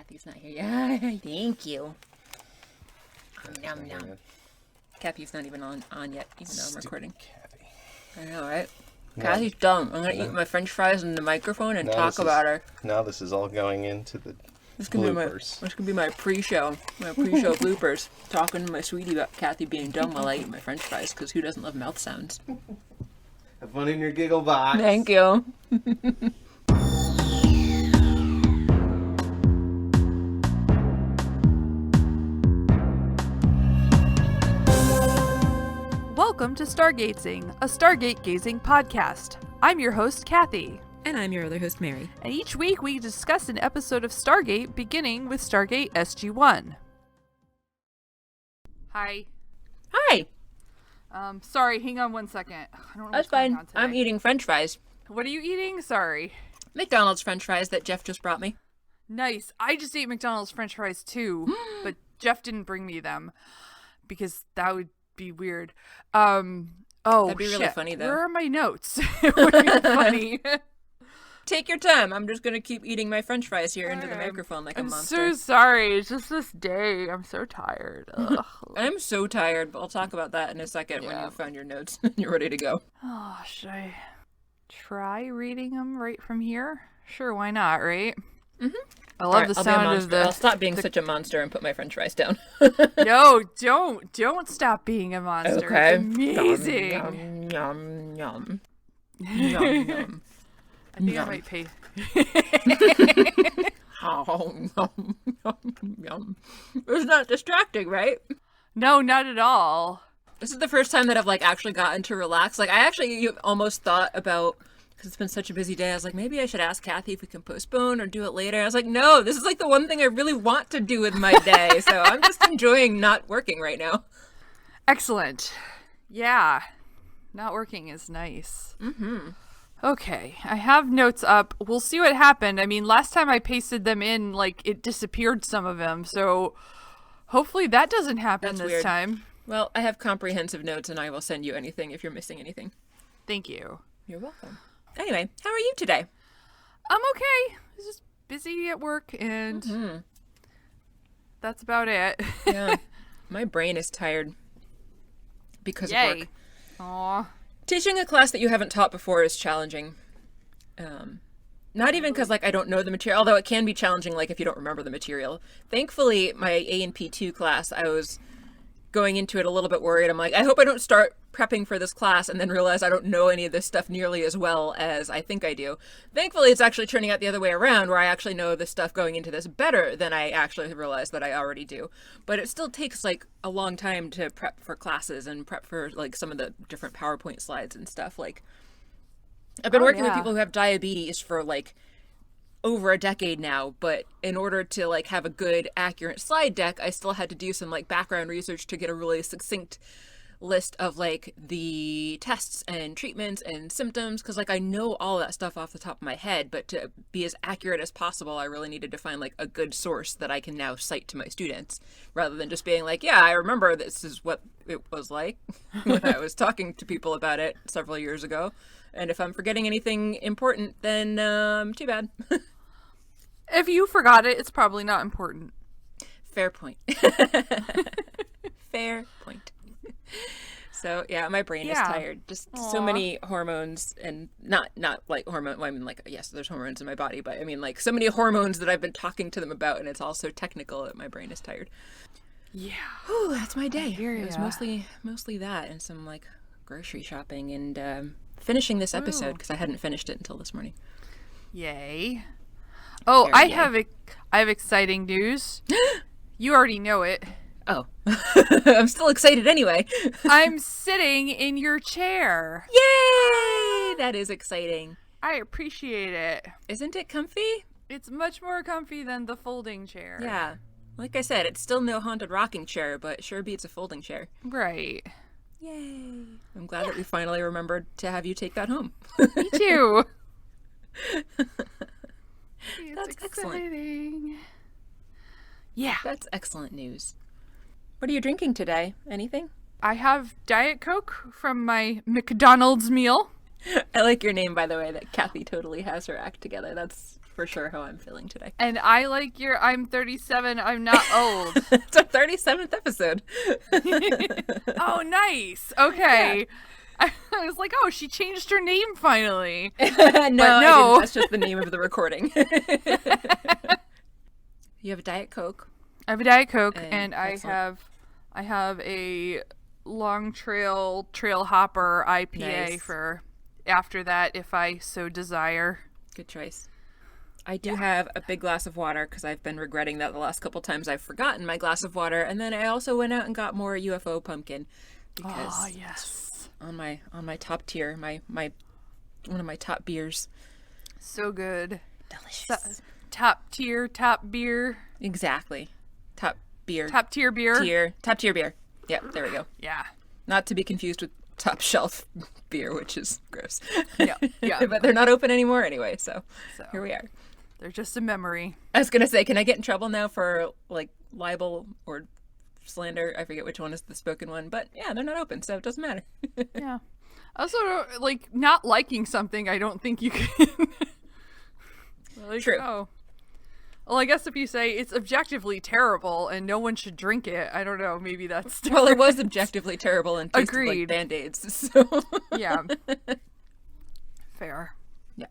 Kathy's not here. Yeah, thank you. Nom nom. Kathy's not even on yet, even though I'm recording. Kathy. I know, right? No. Kathy's dumb. I'm gonna eat my French fries in the microphone and talk about her. Now this is all going into the This bloopers. This could be my pre-show. My pre-show bloopers. Talking to my sweetie about Kathy being dumb while I eat my French fries, because who doesn't love mouth sounds? Have fun in your giggle box. Thank you. Welcome to Stargatezing, a Stargate gazing podcast. I'm your host, Kathy. And I'm your other host, Mary. And each week we discuss an episode of Stargate, beginning with Stargate SG-1. Hi. Hi. Sorry, hang on one second. I don't know That's what's going fine. on today. I'm eating French fries. What are you eating? Sorry. McDonald's French fries that Jeff just brought me. Nice. I just ate McDonald's French fries too, but Jeff didn't bring me them because that would be weird. Oh, that'd be really funny though. Where are my notes? It would be funny. Take your time. I'm just gonna keep eating my French fries here into the Sorry, microphone like a I'm monster. so sorry. It's just this day. I'm so tired. Ugh. I'm so tired, but I'll talk about that in a second when Yeah. you've found your notes and you're ready to go. Oh, should I try reading them right from here? Sure, why not, right? Mm-hmm. I love the sound of the... I'll stop being such a monster and put my French fries down. No, don't stop being a monster. Okay. It's amazing. Yum, yum, yum. Yum, yum. I think Yum. I might pay. Oh, yum, yum, yum. It's not distracting, right? No, not at all. This is the first time that I've actually gotten to relax. I actually almost thought about, because it's been such a busy day, I was like, maybe I should ask Kathy if we can postpone or do it later. I was like, no, this is the one thing I really want to do with my day. So I'm just enjoying not working right now. Excellent. Yeah. Not working is nice. Mm-hmm. Okay, I have notes up. We'll see what happened. I mean, last time I pasted them in, it disappeared some of them. So hopefully that doesn't happen That's this weird. time. Well, I have comprehensive notes and I will send you anything if you're missing anything. Thank you. You're welcome. Anyway, how are you today? I'm okay. Just busy at work and that's about it. Yeah. My brain is tired because of Yay. work. Aw. Teaching a class that you haven't taught before is challenging. Not even because I don't know the material, although it can be challenging if you don't remember the material. Thankfully, my A&P2 class, I was going into it a little bit worried. I'm like, I hope I don't start prepping for this class and then realize I don't know any of this stuff nearly as well as I think I do. Thankfully, it's actually turning out the other way around, where I actually know this stuff going into this better than I actually realized that I already do. But it still takes a long time to prep for classes and prep for some of the different PowerPoint slides and stuff. I've been working with people who have diabetes for over a decade now, but in order to have a good accurate slide deck, I still had to do some background research to get a really succinct list of the tests and treatments and symptoms, because I know all that stuff off the top of my head, but to be as accurate as possible, I really needed to find a good source that I can now cite to my students, rather than just being yeah, I remember this is what it was like when I was talking to people about it several years ago, and if I'm forgetting anything important, then too bad. If you forgot it, it's probably not important. Fair point. Fair point. So yeah, my brain is tired. Just so many hormones, and not hormone. Well, I mean yes, there's hormones in my body, but I mean so many hormones that I've been talking to them about, and it's all so technical that my brain is tired. Yeah. Whew, that's my day. It was ya. mostly that and some grocery shopping and finishing this episode because I hadn't finished it until this morning. Yay. Oh, I have exciting news. You already know it. Oh, I'm still excited anyway. I'm sitting in your chair. Yay! That is exciting. I appreciate it. Isn't it comfy? It's much more comfy than the folding chair. Yeah. Like I said, it's still no haunted rocking chair, but it sure beats a folding chair. Right. Yay. I'm glad that we finally remembered to have you take that home. Me too. That's excellent. Exciting. Yeah. That's excellent news. What are you drinking today? Anything? I have Diet Coke from my McDonald's meal. I like your name, by the way, that Kathy totally has her act together. That's for sure how I'm feeling today. And I like your I'm 37, I'm not old. It's our 37th episode. Oh, nice. Okay. Yeah. I was like, oh, she changed her name finally. No, no. I didn't. That's just the name of the recording. You have a Diet Coke. I have a Diet Coke, and excellent. I have a Long Trail Hopper IPA Nice. for after that, if I so desire. Good choice. I do have a big glass of water because I've been regretting that the last couple times I've forgotten my glass of water, and then I also went out and got more UFO pumpkin because Oh, yes. on my top tier, my one of my top beers. So good. Delicious. Top tier, top beer. Exactly. Top beer. Top tier beer. Top tier beer. Yep, there we go. Yeah. Not to be confused with top shelf beer, which is gross. Yeah. Yeah. But they're not open anymore anyway, so here we are. They're just a memory. I was gonna say, can I get in trouble now for like libel or slander? I forget which one is the spoken one, but yeah, they're not open, so it doesn't matter. Yeah. Also, like, not liking something, I don't think you can. Like, True. Oh. Well, I guess if you say it's objectively terrible and no one should drink it, I don't know, maybe that's Well, it different. was objectively terrible and tasted like Agreed. Band-Aids, so... Yeah. Fair. Yeah.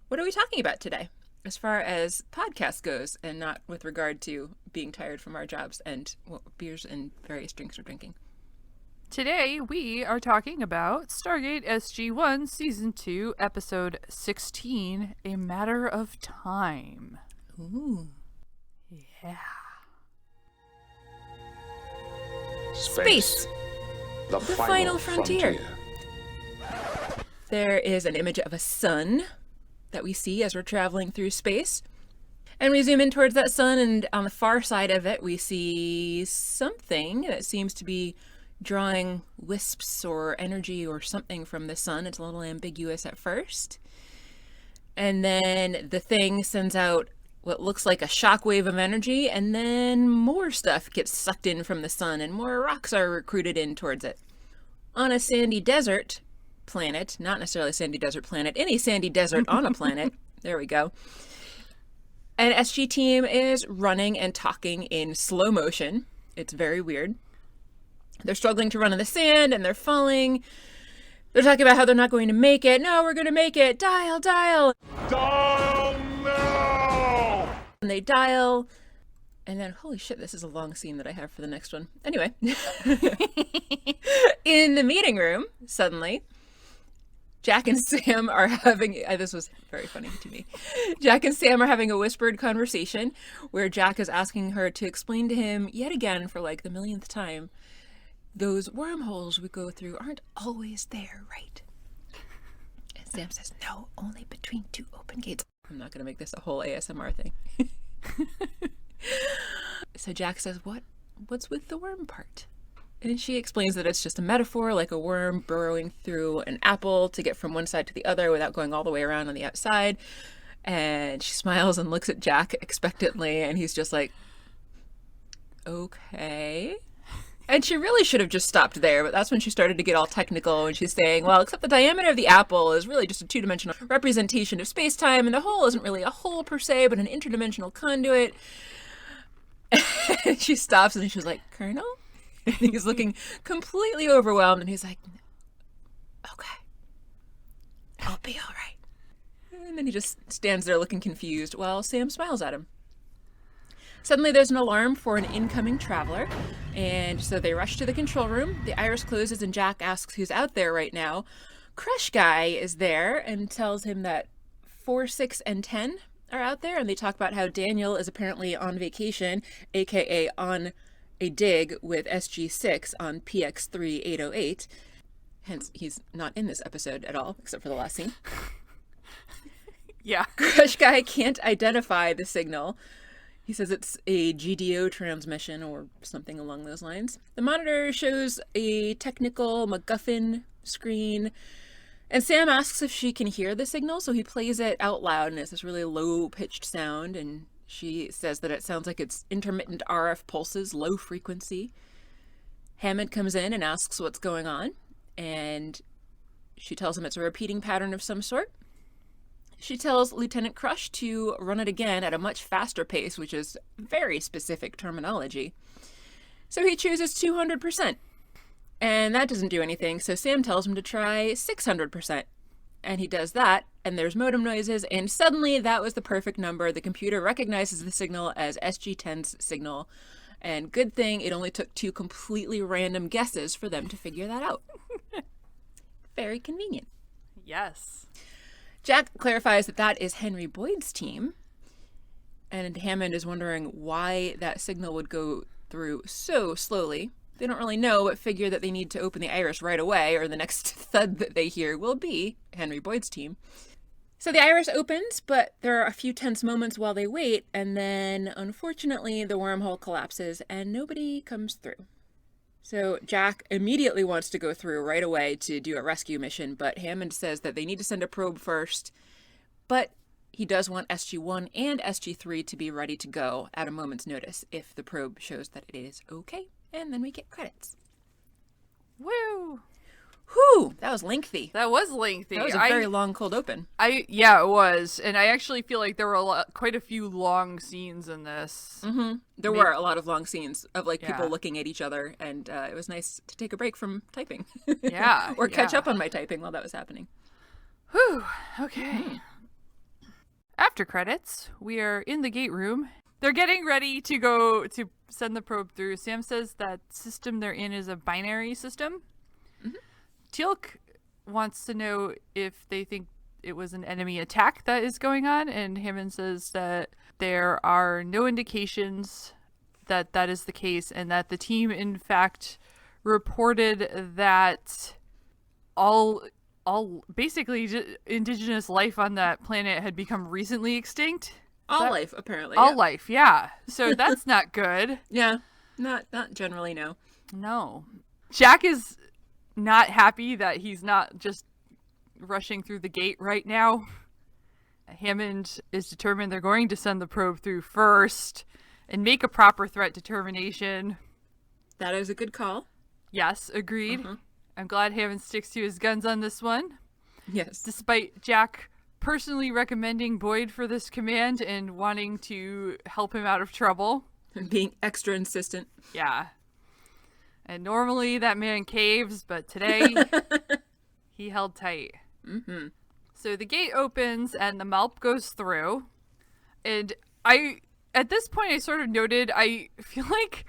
What are we talking about today? As far as podcast goes, and not with regard to being tired from our jobs and what beers and various drinks we're drinking. Today, we are talking about Stargate SG-1 Season 2, Episode 16, A Matter of Time. Ooh. Yeah. Space. The final frontier. There is an image of a sun that we see as we're traveling through space. And we zoom in towards that sun, and on the far side of it, we see something that seems to be drawing wisps or energy or something from the sun. It's a little ambiguous at first. And then the thing sends out what looks like a shockwave of energy, and then more stuff gets sucked in from the sun, and more rocks are recruited in towards it. On a sandy desert planet, not necessarily a sandy desert planet, any sandy desert on a planet, there we go. An SG team is running and talking in slow motion. It's very weird. They're struggling to run in the sand, and they're falling. They're talking about how they're not going to make it. No, we're going to make it. Dial, dial. Dial now! And they dial. And then, holy shit, this is a long scene that I have for the next one. Anyway. In the meeting room, suddenly, Jack and Sam are having, this was very funny to me. Jack and Sam are having a whispered conversation where Jack is asking her to explain to him yet again for like the millionth time, those wormholes we go through aren't always there, right? And Sam says, no, only between two open gates. I'm not going to make this a whole ASMR thing. So Jack says, what's with the worm part? And she explains that it's just a metaphor, like a worm burrowing through an apple to get from one side to the other without going all the way around on the outside. And she smiles and looks at Jack expectantly, and he's just like, okay. And she really should have just stopped there, but that's when she started to get all technical, and she's saying, well, except the diameter of the apple is really just a two-dimensional representation of space-time, and the hole isn't really a hole per se, but an interdimensional conduit. And she stops, and she's like, Colonel? And he's looking completely overwhelmed, and he's like, okay, I'll be all right. And then he just stands there looking confused while Sam smiles at him. Suddenly there's an alarm for an incoming traveler, and so they rush to the control room. The iris closes, and Jack asks who's out there right now. Crush Guy is there and tells him that 4, 6, and 10 are out there, and they talk about how Daniel is apparently on vacation, aka on a dig with SG6 on PX3808. Hence, he's not in this episode at all, except for the last scene. Yeah. Crush Guy can't identify the signal. He says it's a GDO transmission or something along those lines. The monitor shows a technical MacGuffin screen, and Sam asks if she can hear the signal, so he plays it out loud, and it's this really low-pitched sound, and she says that it sounds like it's intermittent RF pulses, low frequency. Hammond comes in and asks what's going on, and she tells him it's a repeating pattern of some sort. She tells Lieutenant Crush to run it again at a much faster pace, which is very specific terminology. So he chooses 200%. And that doesn't do anything, so Sam tells him to try 600%. And he does that, and there's modem noises, and suddenly that was the perfect number. The computer recognizes the signal as SG-10's signal. And good thing it only took 2 completely random guesses for them to figure that out. Very convenient. Yes. Jack clarifies that that is Henry Boyd's team, and Hammond is wondering why that signal would go through so slowly. They don't really know, but figure that they need to open the iris right away, or the next thud that they hear will be Henry Boyd's team. So the iris opens, but there are a few tense moments while they wait, and then, unfortunately, the wormhole collapses, and nobody comes through. So Jack immediately wants to go through right away to do a rescue mission, but Hammond says that they need to send a probe first. But he does want SG-1 and SG-3 to be ready to go at a moment's notice if the probe shows that it is okay, and then we get credits. Woo! Whew! That was lengthy. That was lengthy. That was a very long cold open. Yeah, it was, and I actually feel like there were quite a few long scenes in this. Mm-hmm. There were a lot of long scenes of people looking at each other, and it was nice to take a break from typing. Yeah, or catch up on my typing while that was happening. Whew. Okay. After credits, we are in the gate room. They're getting ready to go to send the probe through. Sam says that system they're in is a binary system. Mm-hmm. Teal'c wants to know if they think it was an enemy attack that is going on, and Hammond says that there are no indications that that is the case, and that the team, in fact, reported that all basically indigenous life on that planet had become recently extinct. All life, apparently. All life, yeah. So that's not good. Yeah, not generally, no. No. Jack is not happy that he's not just rushing through the gate right now. Hammond is determined they're going to send the probe through first and make a proper threat determination. That is a good call. Yes, agreed. I'm glad Hammond sticks to his guns on this one. Yes. Despite Jack personally recommending Boyd for this command and wanting to help him out of trouble. And being extra insistent. Yeah. And normally that man caves, but today he held tight. Mm-hmm. So the gate opens and the Malp goes through. And at this point, I sort of noted, I feel like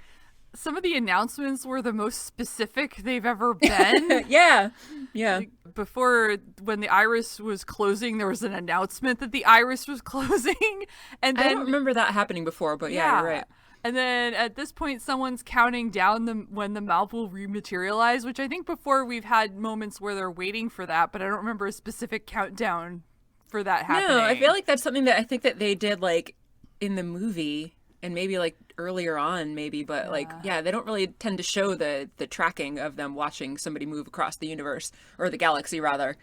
some of the announcements were the most specific they've ever been. Yeah. Like before, when the iris was closing, there was an announcement that the iris was closing. And then, I don't remember that happening before, but yeah, you're right. And then at this point, someone's counting down when the Malp will rematerialize, which I think before we've had moments where they're waiting for that, but I don't remember a specific countdown for that happening. No, I feel like that's something that I think that they did like in the movie and maybe like earlier on maybe, but they don't really tend to show the tracking of them watching somebody move across the universe or the galaxy rather,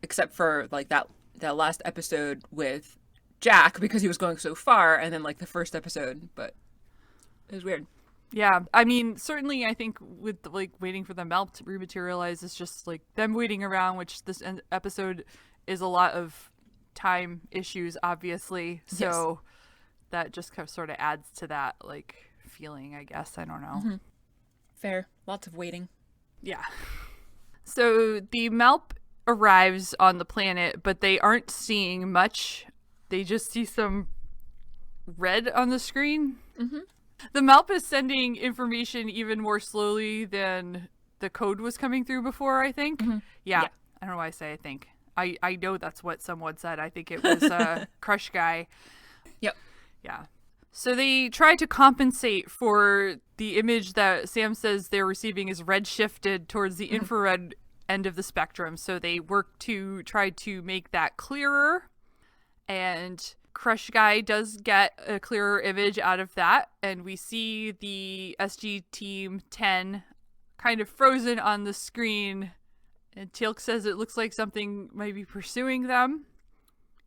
except for like that last episode with Jack because he was going so far, and then like the first episode, but it was weird. Yeah, I mean, certainly I think with like waiting for the Malp to rematerialize is just like them waiting around, which this episode is a lot of time issues, obviously. So that just kind of sort of adds to that like feeling, I guess. I don't know. Mm-hmm. Fair. Lots of waiting. Yeah. So the Malp arrives on the planet, but they aren't seeing much. They just see some red on the screen. Mm-hmm. The Malp is sending information even more slowly than the code was coming through before, I think. Mm-hmm. Yeah. I don't know why I say I think. I know that's what someone said. I think it was Crush Guy. Yep. Yeah. So they try to compensate for the image that Sam says they're receiving is red shifted towards the infrared end of the spectrum. So they work to try to make that clearer. And Crush Guy does get a clearer image out of that, and we see the SG Team 10 kind of frozen on the screen, and Teal'c says it looks like something might be pursuing them.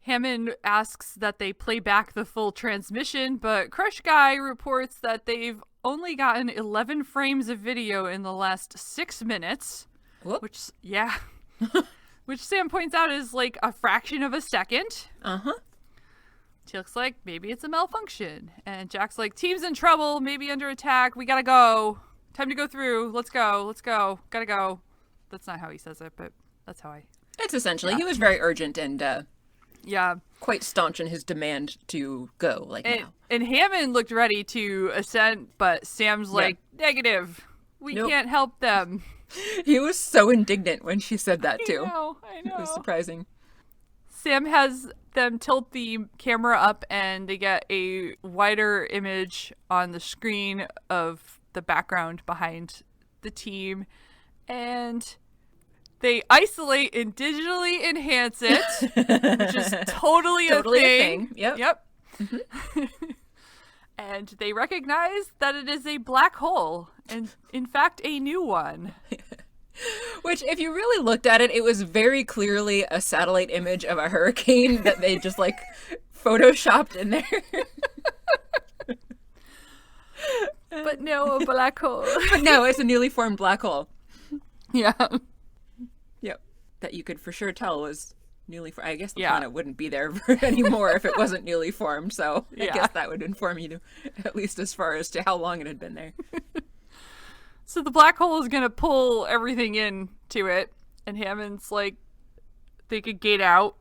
Hammond asks that they play back the full transmission, but Crush Guy reports that they've only gotten 11 frames of video in the last 6 minutes. Whoop. Which, yeah. which Sam points out is like a fraction of a second. Uh-huh. Teal'c's like, maybe it's a malfunction. And Jack's like, team's in trouble, maybe under attack. We gotta go. Time to go through. Let's go. Let's go. Gotta go. That's not how he says it, but that's how I... It's essentially, he was very urgent and Yeah. quite staunch in his demand to go, like now. And Hammond looked ready to ascend, but Sam's like, negative. We Nope. can't help them. He was so indignant when she said that, too. I know. It was surprising. Sam has them tilt the camera up and they get a wider image on the screen of the background behind the team. And they isolate and digitally enhance it, which is totally a thing. Yep. Mm-hmm. And they recognize that it is a black hole, and in fact, a new one. Which, if you really looked at it, it was very clearly a satellite image of a hurricane that they just, like, photoshopped in there. But no, a black hole. But no, it's a newly formed black hole. Yeah. Yep. That you could for sure tell was newly formed. I guess the Yeah. planet wouldn't be there anymore if it wasn't newly formed, so I Yeah. guess that would inform you, at least as far as to how long it had been there. So the black hole is going to pull everything in to it, and Hammond's like, they could gate out.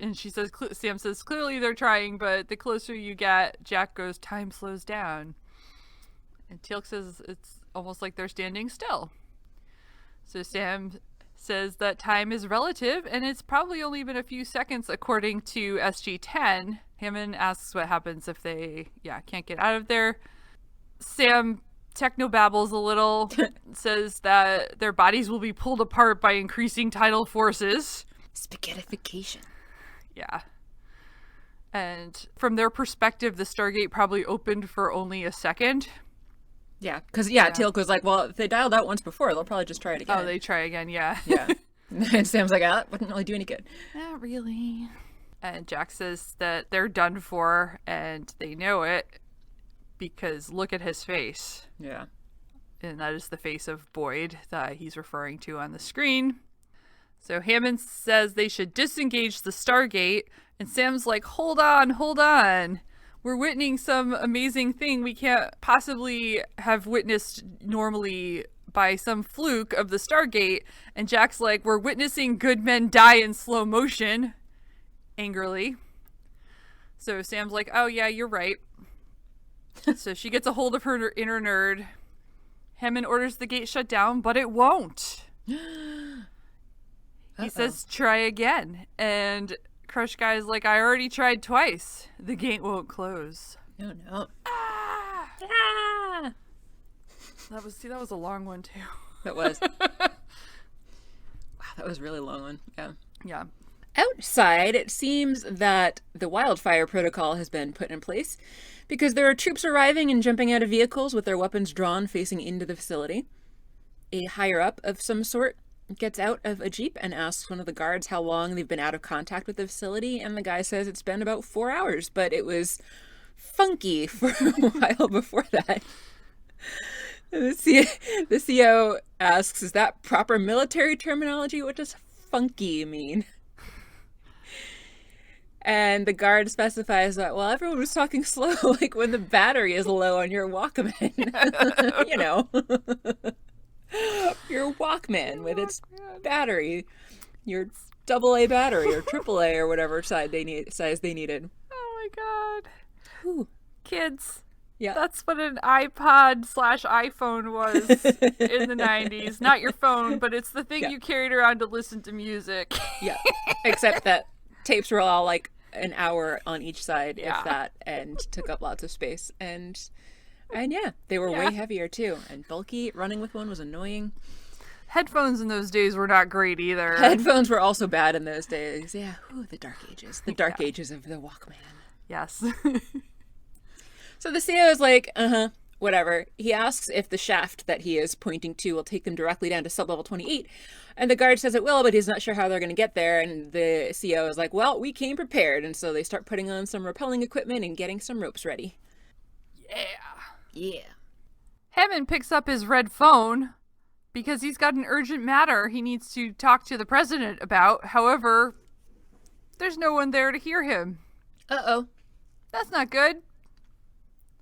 And she says, Sam says, clearly they're trying, but the closer you get, Jack goes, time slows down. And Teal'c says it's almost like they're standing still. So Sam says that time is relative, and it's probably only been a few seconds according to SG-10. Hammond asks what happens if they, can't get out of there. Sam technobabbles a little, says that their bodies will be pulled apart by increasing tidal forces. Spaghettification. Yeah. And from their perspective, the Stargate probably opened for only a second. Yeah, because, Teal'c was like, well, if they dialed out once before, they'll probably just try it again. Oh, they try again, yeah. Yeah. And Sam's like, that wouldn't really do any good. Not really. And Jack says that they're done for, and they know it, because look at his face. Yeah. And that is the face of Boyd that he's referring to on the screen. So Hammond says they should disengage the Stargate, and Sam's like, hold on. We're witnessing some amazing thing we can't possibly have witnessed normally by some fluke of the Stargate. And Jack's like, we're witnessing good men die in slow motion, angrily. So Sam's like, oh yeah, you're right. So she gets a hold of her inner nerd. Hammond orders the gate shut down, but it won't. He says, try again. And Crush Guy's like, I already tried twice. The gate won't close. Oh, no. That was a long one, too. That was. Wow, that was a really long one. Yeah. Yeah. Outside, it seems that the wildfire protocol has been put in place because there are troops arriving and jumping out of vehicles with their weapons drawn facing into the facility. A higher-up of some sort gets out of a jeep and asks one of the guards how long they've been out of contact with the facility, and the guy says it's been about 4 hours, but it was funky for a while before that. The CO asks, is that proper military terminology? What does funky mean? And the guard specifies that, well, everyone was talking slow, like when the battery is low on your Walkman. You know. Your Walkman with its battery. Your AA battery or AAA or whatever size they needed. Oh my god. Whew. Kids. Yeah. That's what an iPod/iPhone was in the 90s. Not your phone, but it's the thing you carried around to listen to music. Yeah. Except that tapes were all like an hour on each side, if that, and took up lots of space. And yeah, they were way heavier too. And bulky. Running with one was annoying. Headphones in those days were not great either. Headphones were also bad in those days. Yeah. Ooh, the dark ages. The dark ages of the Walkman. Yes. So the CO is like, whatever. He asks if the shaft that he is pointing to will take them directly down to sublevel 28. And the guard says it will, but he's not sure how they're going to get there. And the CO is like, well, we came prepared. And so they start putting on some rappelling equipment and getting some ropes ready. Yeah. Hammond picks up his red phone because he's got an urgent matter he needs to talk to the president about. However, there's no one there to hear him. Uh-oh. That's not good.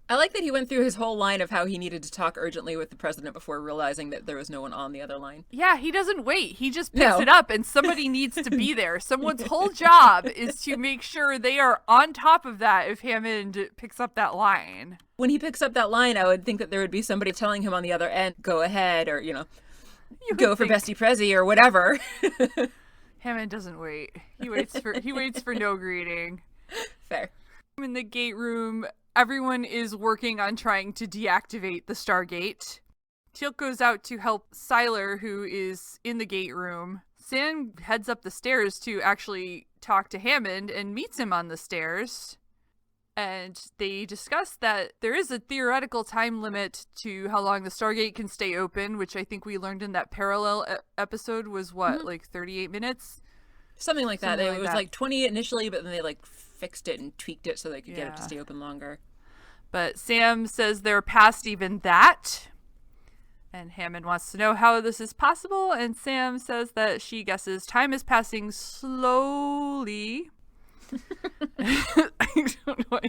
I like that he went through his whole line of how he needed to talk urgently with the president before realizing that there was no one on the other line. Yeah, he doesn't wait. He just picks it up, and somebody needs to be there. Someone's whole job is to make sure they are on top of that if Hammond picks up that line. When he picks up that line, I would think that there would be somebody telling him on the other end, go ahead, or, go for Bestie Prezi or whatever. Hammond doesn't wait. He waits for no greeting. Fair. In the gate room, everyone is working on trying to deactivate the Stargate. Teal'c goes out to help Sylar, who is in the gate room. Sam heads up the stairs to actually talk to Hammond and meets him on the stairs. And they discuss that there is a theoretical time limit to how long the Stargate can stay open, which I think we learned in that parallel episode was like 38 minutes? Something like that. It was that. like 20 initially, but then they fixed it and tweaked it so they could get it to stay open longer. But Sam says they're past even that. And Hammond wants to know how this is possible. And Sam says that she guesses time is passing slowly. I don't know why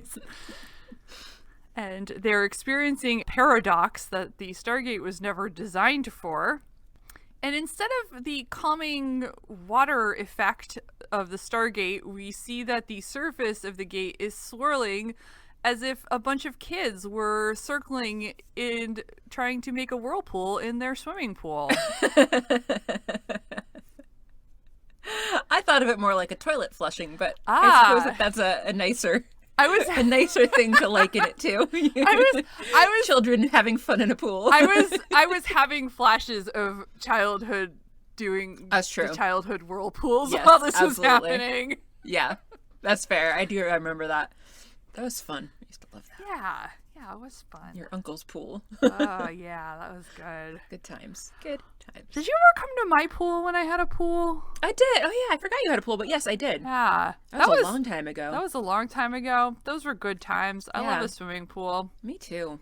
and they're experiencing paradox that the Stargate was never designed for. And instead of the calming water effect of the Stargate, we see that the surface of the gate is swirling as if a bunch of kids were circling and trying to make a whirlpool in their swimming pool. I thought of it more like a toilet flushing, but I suppose that's a nicer thing to liken it to. I was children having fun in a pool. I was having flashes of childhood doing That's true. the childhood whirlpools Yes, while this absolutely. was happening. Yeah, that's fair. I do remember that. That was fun. I used to love that. Yeah, it was fun. Your uncle's pool. Oh yeah, that was good. Good times. Good times. Did you ever come to my pool when I had a pool? I did. Oh yeah, I forgot you had a pool, but yes, I did. Yeah, That was a long time ago. That was a long time ago. Those were good times. I love Yeah. a swimming pool. Me too.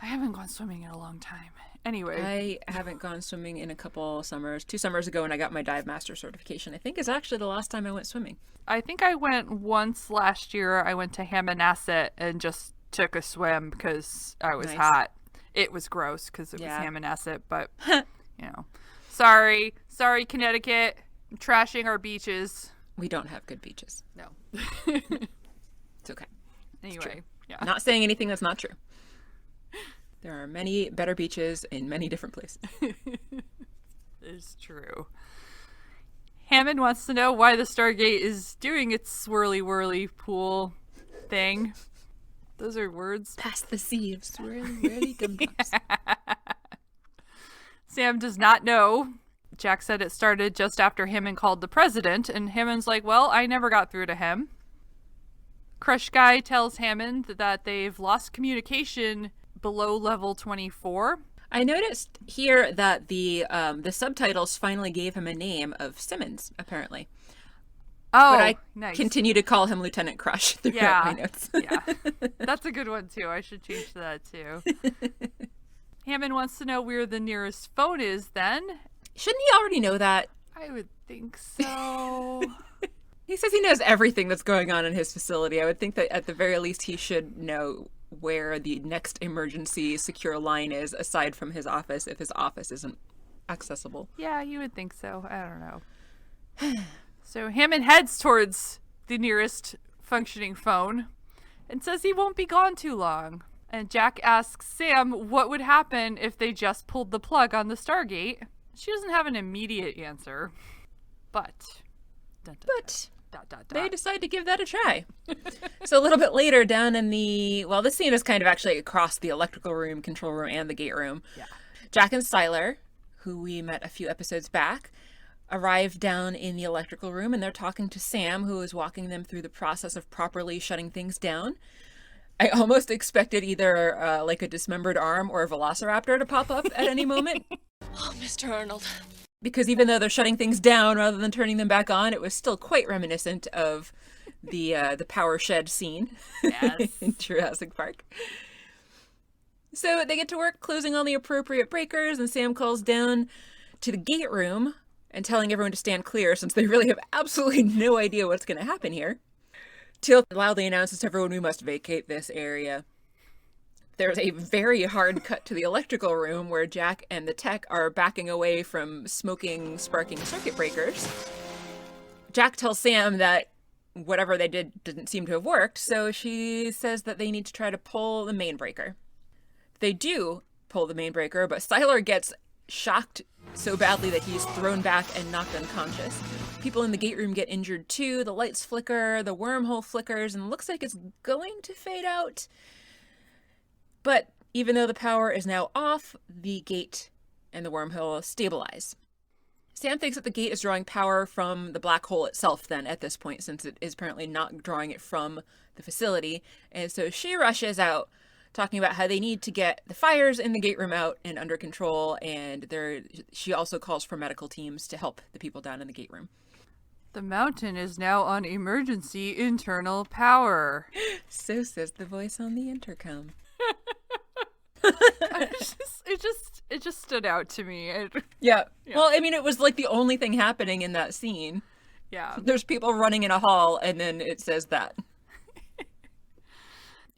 I haven't gone swimming in a long time. Anyway, I haven't gone swimming in a couple summers. 2 summers ago when I got my dive master certification, I think is actually the last time I went swimming. I think I went once last year. I went to Hammonasset and just took a swim because I was Nice. hot. It was gross because it Yeah. was Hammonasset, but sorry, Connecticut. I'm trashing our beaches. We don't have good beaches. No. It's okay. Anyway, yeah. Not saying anything that's not true. There are many better beaches in many different places. It's true. Hammond wants to know why the Stargate is doing its swirly whirly pool thing. Those are words. Past the sea of swirly dum-dums. Sam does not know. Jack said it started just after Hammond called the president, and Hammond's like, well, I never got through to him. Crush Guy tells Hammond that they've lost communication below level 24. I noticed here that the subtitles finally gave him a name of Simmons, apparently. Oh, But I nice. continue to call him Lieutenant Crush throughout my notes. Yeah. That's a good one, too. I should change that, too. Hammond wants to know where the nearest phone is, then. Shouldn't he already know that? I would think so. He says he knows everything that's going on in his facility. I would think that at the very least he should know where the next emergency secure line is, aside from his office, if his office isn't accessible. Yeah, you would think so. I don't know. So Hammond heads towards the nearest functioning phone and says he won't be gone too long. And Jack asks Sam what would happen if they just pulled the plug on the Stargate. She doesn't have an immediate answer, but... They decide to give that a try. So a little bit later down in this scene is kind of actually across the electrical room, control room, and the gate room. Yeah. Jack and Sylar, who we met a few episodes back, arrive down in the electrical room, and they're talking to Sam, who is walking them through the process of properly shutting things down. I almost expected either like a dismembered arm or a velociraptor to pop up at any moment. Oh, Mr. Arnold. Because even though they're shutting things down rather than turning them back on, it was still quite reminiscent of the power shed scene Yes. in Jurassic Park. So they get to work closing all the appropriate breakers, and Sam calls down to the gate room and telling everyone to stand clear since they really have absolutely no idea what's going to happen here. Teal'c loudly announces to everyone we must vacate this area. There's a very hard cut to the electrical room where Jack and the tech are backing away from smoking, sparking circuit breakers. Jack tells Sam that whatever they did didn't seem to have worked, so she says that they need to try to pull the main breaker. They do pull the main breaker, but Sylar gets shocked so badly that he's thrown back and knocked unconscious. People in the gate room get injured too. The lights flicker, the wormhole flickers, and looks like it's going to fade out. But even though the power is now off, the gate and the wormhole stabilize. Sam thinks that the gate is drawing power from the black hole itself then at this point, since it is apparently not drawing it from the facility. And so she rushes out, talking about how they need to get the fires in the gate room out and under control, and she also calls for medical teams to help the people down in the gate room. The mountain is now on emergency internal power. So says the voice on the intercom. It just stood out to me. Yeah. Well, I mean, it was like the only thing happening in that scene. Yeah. There's people running in a hall, and then it says that.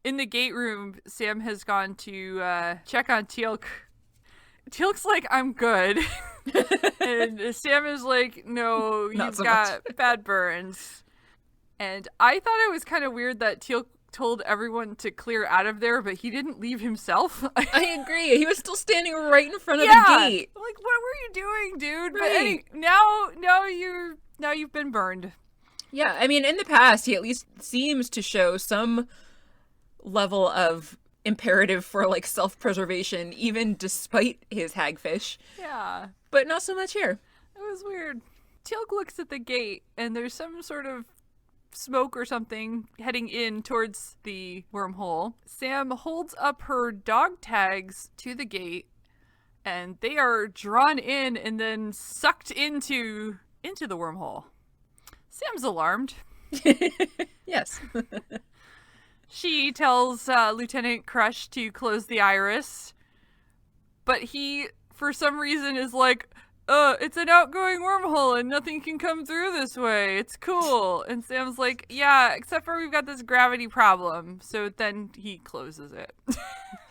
In the gate room, Sam has gone to check on Teal'c. Teal'c's like, I'm good. And Sam is like, no, Not you've so got much. bad burns. And I thought it was kind of weird that Teal'c told everyone to clear out of there, but he didn't leave himself. I agree. He was still standing right in front of Yeah. the gate. Like, what were you doing, dude? But Right. now you've been burned. Yeah, I mean, in the past, he at least seems to show some level of imperative for like self-preservation, even despite his hagfish. Yeah. But not so much here. It was weird. Teal'c looks at the gate, and there's some sort of smoke or something heading in towards the wormhole. Sam holds up her dog tags to the gate, and they are drawn in and then sucked into the wormhole. Sam's alarmed. Yes. She tells Lieutenant Crush to close the iris, but he, for some reason, is like, it's an outgoing wormhole and nothing can come through this way. It's cool. And Sam's like, yeah, except for we've got this gravity problem. So then he closes it.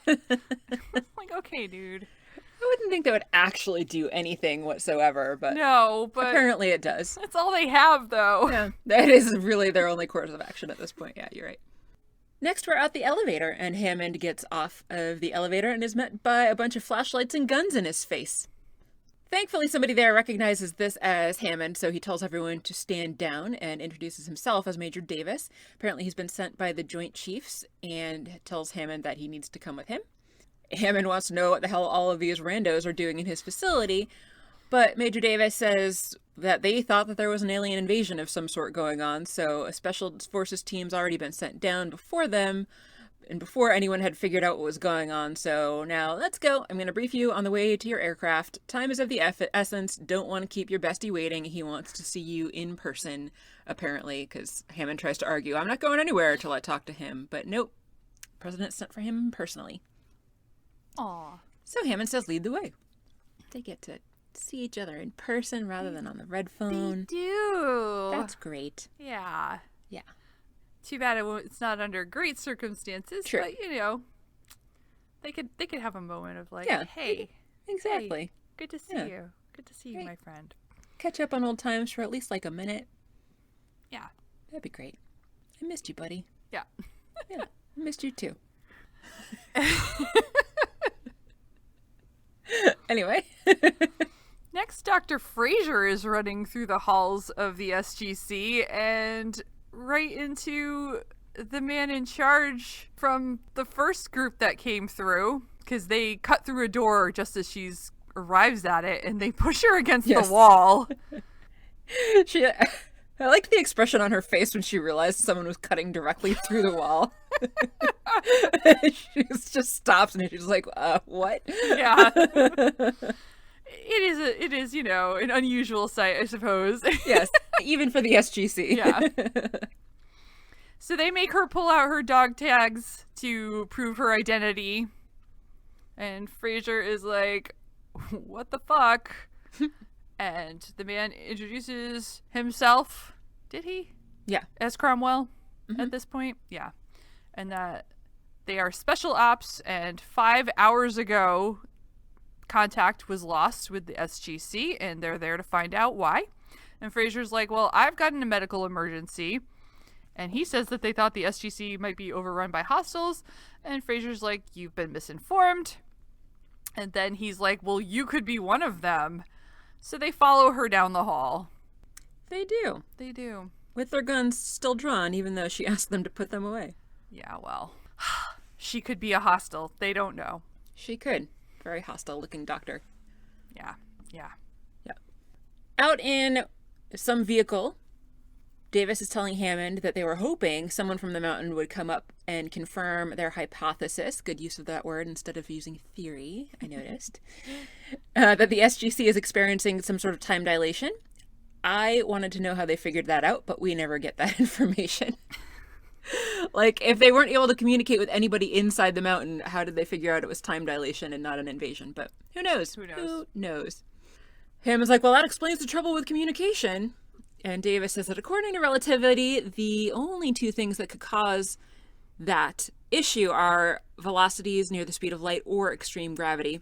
Like, okay, dude. I wouldn't think that would actually do anything whatsoever, but No, but apparently it does. that's all they have, though. Yeah, that is really their only course of action at this point. Yeah, you're right. Next, we're at the elevator, and Hammond gets off of the elevator and is met by a bunch of flashlights and guns in his face. Thankfully, somebody there recognizes this as Hammond, so he tells everyone to stand down and introduces himself as Major Davis. Apparently, he's been sent by the Joint Chiefs and tells Hammond that he needs to come with him. Hammond wants to know what the hell all of these randos are doing in his facility, but Major Davis says that they thought that there was an alien invasion of some sort going on, so a special forces team's already been sent down before them, and before anyone had figured out what was going on. So now let's go. I'm going to brief you on the way to your aircraft. Time is of the essence. Don't want to keep your bestie waiting. He wants to see you in person, apparently, because Hammond tries to argue, I'm not going anywhere till I talk to him. But nope, President sent for him personally. Aw. So Hammond says lead the way. They get to see each other in person rather than on the red phone. They do. That's great. Yeah. Yeah. Too bad it's not under great circumstances, True. but you know, they could have a moment of like, Yeah. hey, Exactly. hey, good to see Yeah. you. Good to see you, Right. my friend. Catch up on old times for at least like a minute. Yeah. That'd be great. I missed you, buddy. Yeah. Yeah, I missed you too. Anyway. Next, Dr. Fraser is running through the halls of the SGC and right into the man in charge from the first group that came through, because they cut through a door just as she's arrives at it and they push her against Yes. the wall. I liked the expression on her face when she realized someone was cutting directly through the wall. She just stops and she's like, what? Yeah. It is, you know, an unusual sight, I suppose. Yes, even for the SGC. Yeah. So they make her pull out her dog tags to prove her identity. And Frasier is like, what the fuck? And the man introduces himself. Did he? Yeah. As Cromwell at this point? Yeah. And that they are special ops, and 5 hours ago, contact was lost with the SGC, and they're there to find out why. And Frasier's like, well, I've gotten a medical emergency. And he says that they thought the SGC might be overrun by hostiles. And Frasier's like, you've been misinformed. And then he's like, well, you could be one of them. So they follow her down the hall. They do. They do. With their guns still drawn, even though she asked them to put them away. Yeah, well, she could be a hostile. They don't know. She could. Very hostile looking doctor. Yeah, yeah. Yeah. Out in some vehicle, Davis is telling Hammond that they were hoping someone from the mountain would come up and confirm their hypothesis. Good use of that word instead of using theory, I noticed. That the SGC is experiencing some sort of time dilation. I wanted to know how they figured that out, but we never get that information. Like, if they weren't able to communicate with anybody inside the mountain, how did they figure out it was time dilation and not an invasion? But who knows? Who knows? Who knows? Hammond's like, well, that explains the trouble with communication. And Davis says that according to relativity, the only two things that could cause that issue are velocities near the speed of light or extreme gravity.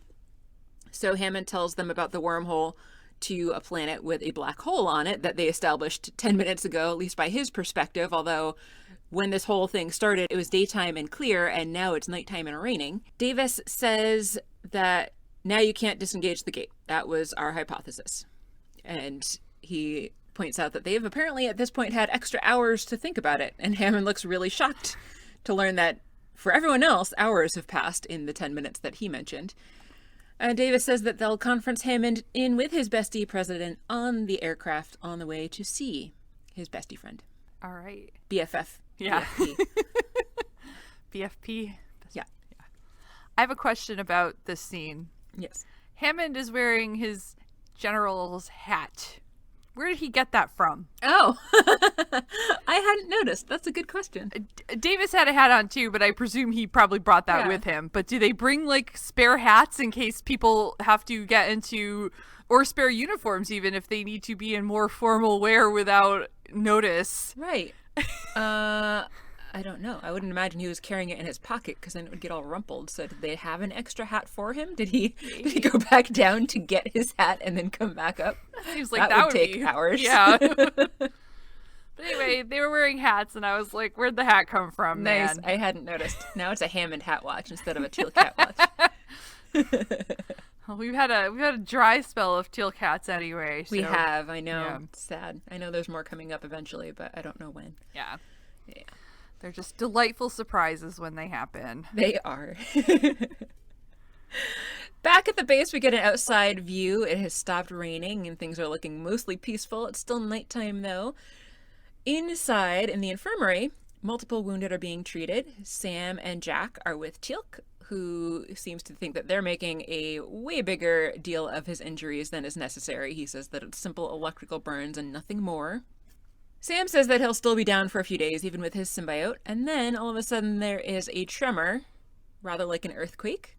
So Hammond tells them about the wormhole to a planet with a black hole on it that they established 10 minutes ago, at least by his perspective, although when this whole thing started, it was daytime and clear, and now it's nighttime and raining. Davis says that now you can't disengage the gate. That was our hypothesis. And he points out that they've apparently at this point had extra hours to think about it, and Hammond looks really shocked to learn that for everyone else, hours have passed in the 10 minutes that he mentioned. Davis says that they'll conference Hammond in with his bestie president on the aircraft on the way to see his bestie friend. All right. BFF. Yeah. BFP. BFP. Yeah. I have a question about this scene. Yes. Hammond is wearing his general's hat. Where did he get that from? Oh, I hadn't noticed. That's a good question. Davis had a hat on too, but I presume he probably brought that with him. But do they bring like spare hats in case people have to get into, or spare uniforms even if they need to be in more formal wear without notice? Right. I don't know. I wouldn't imagine he was carrying it in his pocket because then it would get all rumpled. So did they have an extra hat for him? Did he go back down to get his hat and then come back up? Seems like that would take hours. Yeah. But anyway, they were wearing hats, and I was like, "Where'd the hat come from, Nice. man?" I hadn't noticed. Now it's a Hammond hat watch instead of a Teal'c hat watch. Well, we've had a dry spell of Teal'c hats anyway. So, We have. I know. yeah. It's sad. I know there's more coming up eventually, but I don't know when. Yeah. Yeah. They're just delightful surprises when they happen. They are. Back at the base, we get an outside view. It has stopped raining and things are looking mostly peaceful. It's still nighttime though. Inside, in the infirmary, multiple wounded are being treated. Sam and Jack are with Teal'c, who seems to think that they're making a way bigger deal of his injuries than is necessary. He says that it's simple electrical burns and nothing more. Sam says that he'll still be down for a few days, even with his symbiote, and then all of a sudden there is a tremor, rather like an earthquake.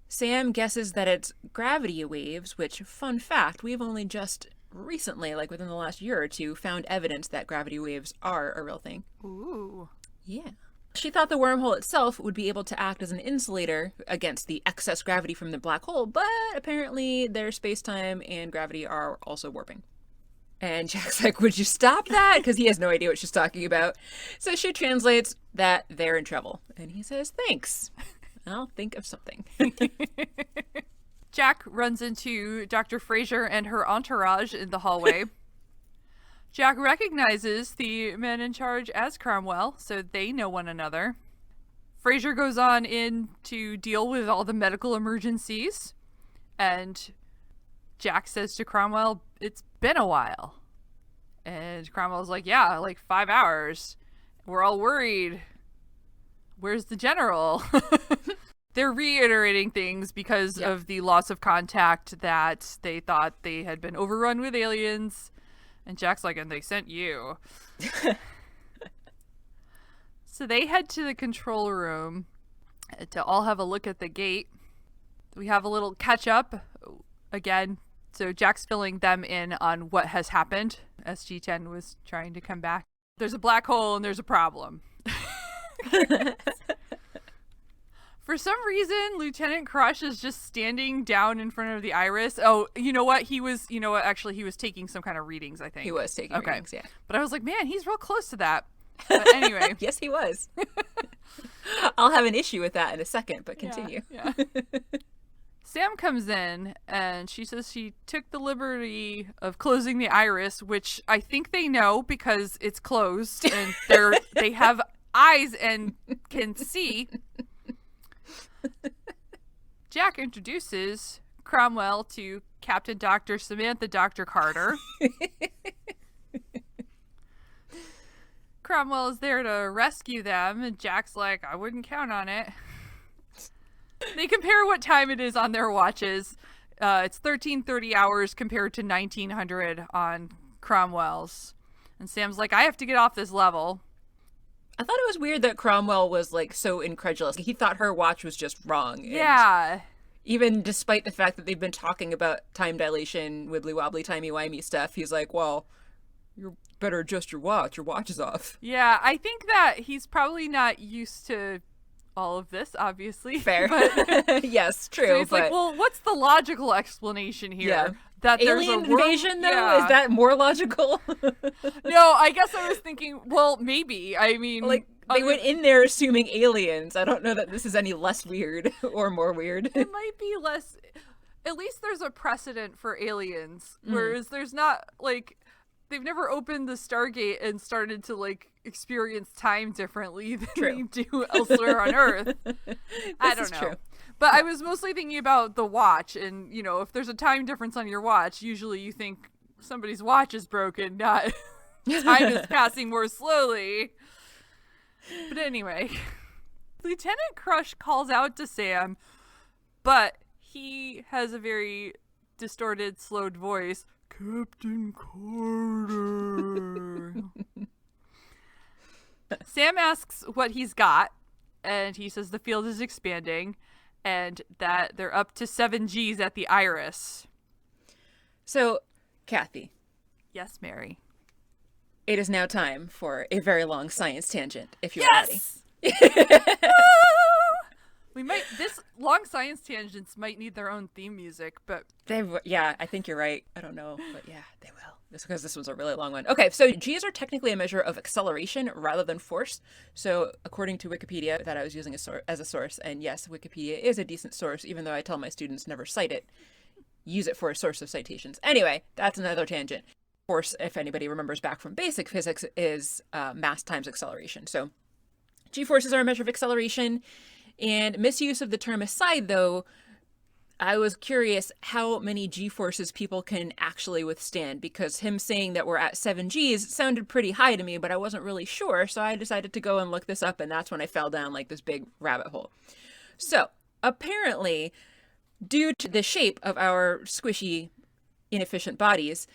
Sam guesses that it's gravity waves, which, fun fact, we've only just recently, like within the last year or two, found evidence that gravity waves are a real thing. Ooh. Yeah. She thought the wormhole itself would be able to act as an insulator against the excess gravity from the black hole, but apparently their space-time and gravity are also warping. And Jack's like, would you stop that? Because he has no idea what she's talking about. So she translates that they're in trouble. And he says, thanks. I'll think of something. Jack runs into Dr. Frasier and her entourage in the hallway. Jack recognizes the men in charge as Cromwell, so they know one another. Frasier goes on in to deal with all the medical emergencies. And Jack says to Cromwell, it's been a while. And Cromwell's like, yeah, like 5 hours. We're all worried. Where's the general? They're reiterating things because of the loss of contact, that they thought they had been overrun with aliens. And Jack's like, and they sent you. So they head to the control room to all have a look at the gate. We have a little catch up again. So Jack's filling them in on what has happened. SG-10 was trying to come back. There's a black hole and there's a problem. For some reason, Lieutenant Crush is just standing down in front of the iris. Oh, you know what? Actually, he was taking some kind of readings, I think. He was taking readings, yeah. But I was like, man, he's real close to that. But anyway. Yes, he was. I'll have an issue with that in a second, but continue. Yeah. Sam comes in and she says she took the liberty of closing the iris, which I think they know because it's closed and they have eyes and can see. Jack introduces Cromwell to Captain Dr. Samantha Dr. Carter. Cromwell is there to rescue them, and Jack's like, I wouldn't count on it. They compare what time it is on their watches. It's 1330 hours compared to 1900 on Cromwell's. And Sam's like, I have to get off this level. I thought it was weird that Cromwell was like so incredulous. He thought her watch was just wrong. Yeah. Even despite the fact that they've been talking about time dilation, wibbly wobbly, timey wimey stuff, he's like, well, you better adjust your watch. Your watch is off. Yeah, I think that he's probably not used to all of this, obviously. Fair. But yes, true. so he's like, well, what's the logical explanation here? Yeah. That Alien there's a world... invasion, though? Yeah. Is that more logical? No, I guess I was thinking, well, maybe. I mean... Like, they went in there assuming aliens. I don't know that this is any less weird or more weird. It might be less... At least there's a precedent for aliens, whereas there's not, like... They've never opened the Stargate and started to, like, experience time differently than we do elsewhere on Earth. I don't know. True. But I was mostly thinking about the watch, and, you know, if there's a time difference on your watch, usually you think somebody's watch is broken, not time is passing more slowly. But anyway, Lieutenant Crush calls out to Sam, but he has a very distorted, slowed voice. Captain Carter. Sam asks what he's got, and he says the field is expanding and that they're up to 7 Gs at the iris. So, Kathy. Yes, Mary. It is now time for a very long science tangent, if you're Yes! We might, this long science tangents might need their own theme music, but... Yeah, I think you're right. I don't know, but yeah, they will. Just because this was a really long one. Okay, so G's are technically a measure of acceleration rather than force. So according to Wikipedia, that I was using as a source, and yes, Wikipedia is a decent source, even though I tell my students never cite it. Use it for a source of citations. Anyway, that's another tangent. Force, if anybody remembers back from basic physics, is mass times acceleration. So G-forces are a measure of acceleration. And misuse of the term aside, though, I was curious how many G-forces people can actually withstand, because him saying that we're at 7 Gs sounded pretty high to me, but I wasn't really sure, so I decided to go and look this up, and that's when I fell down like this big rabbit hole. So, apparently, due to the shape of our squishy, inefficient bodies,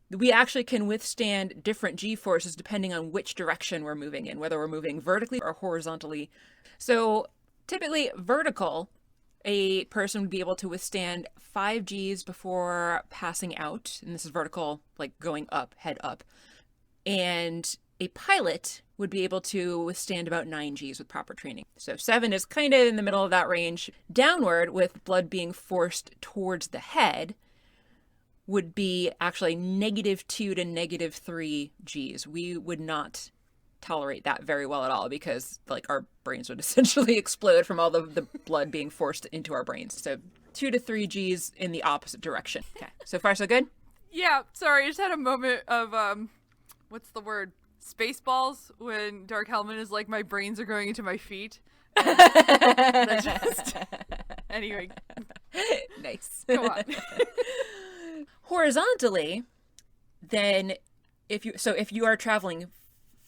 we actually can withstand different G-forces depending on which direction we're moving in, whether we're moving vertically or horizontally. So, typically, vertical, a person would be able to withstand 5 Gs before passing out. And this is vertical, like going up, head up. And a pilot would be able to withstand about 9 Gs with proper training. So 7 is kind of in the middle of that range. Downward, with blood being forced towards the head, would be actually -2 to -3 Gs. We would not tolerate that very well at all, because like our brains would essentially explode from all the blood being forced into our brains. So 2 to 3 Gs in the opposite direction. Okay, so far so good? Yeah, sorry, I just had a moment of what's the word? Spaceballs, when Dark Helmet is like, my brains are going into my feet. Anyway. Nice. Go on. Horizontally, then if you are traveling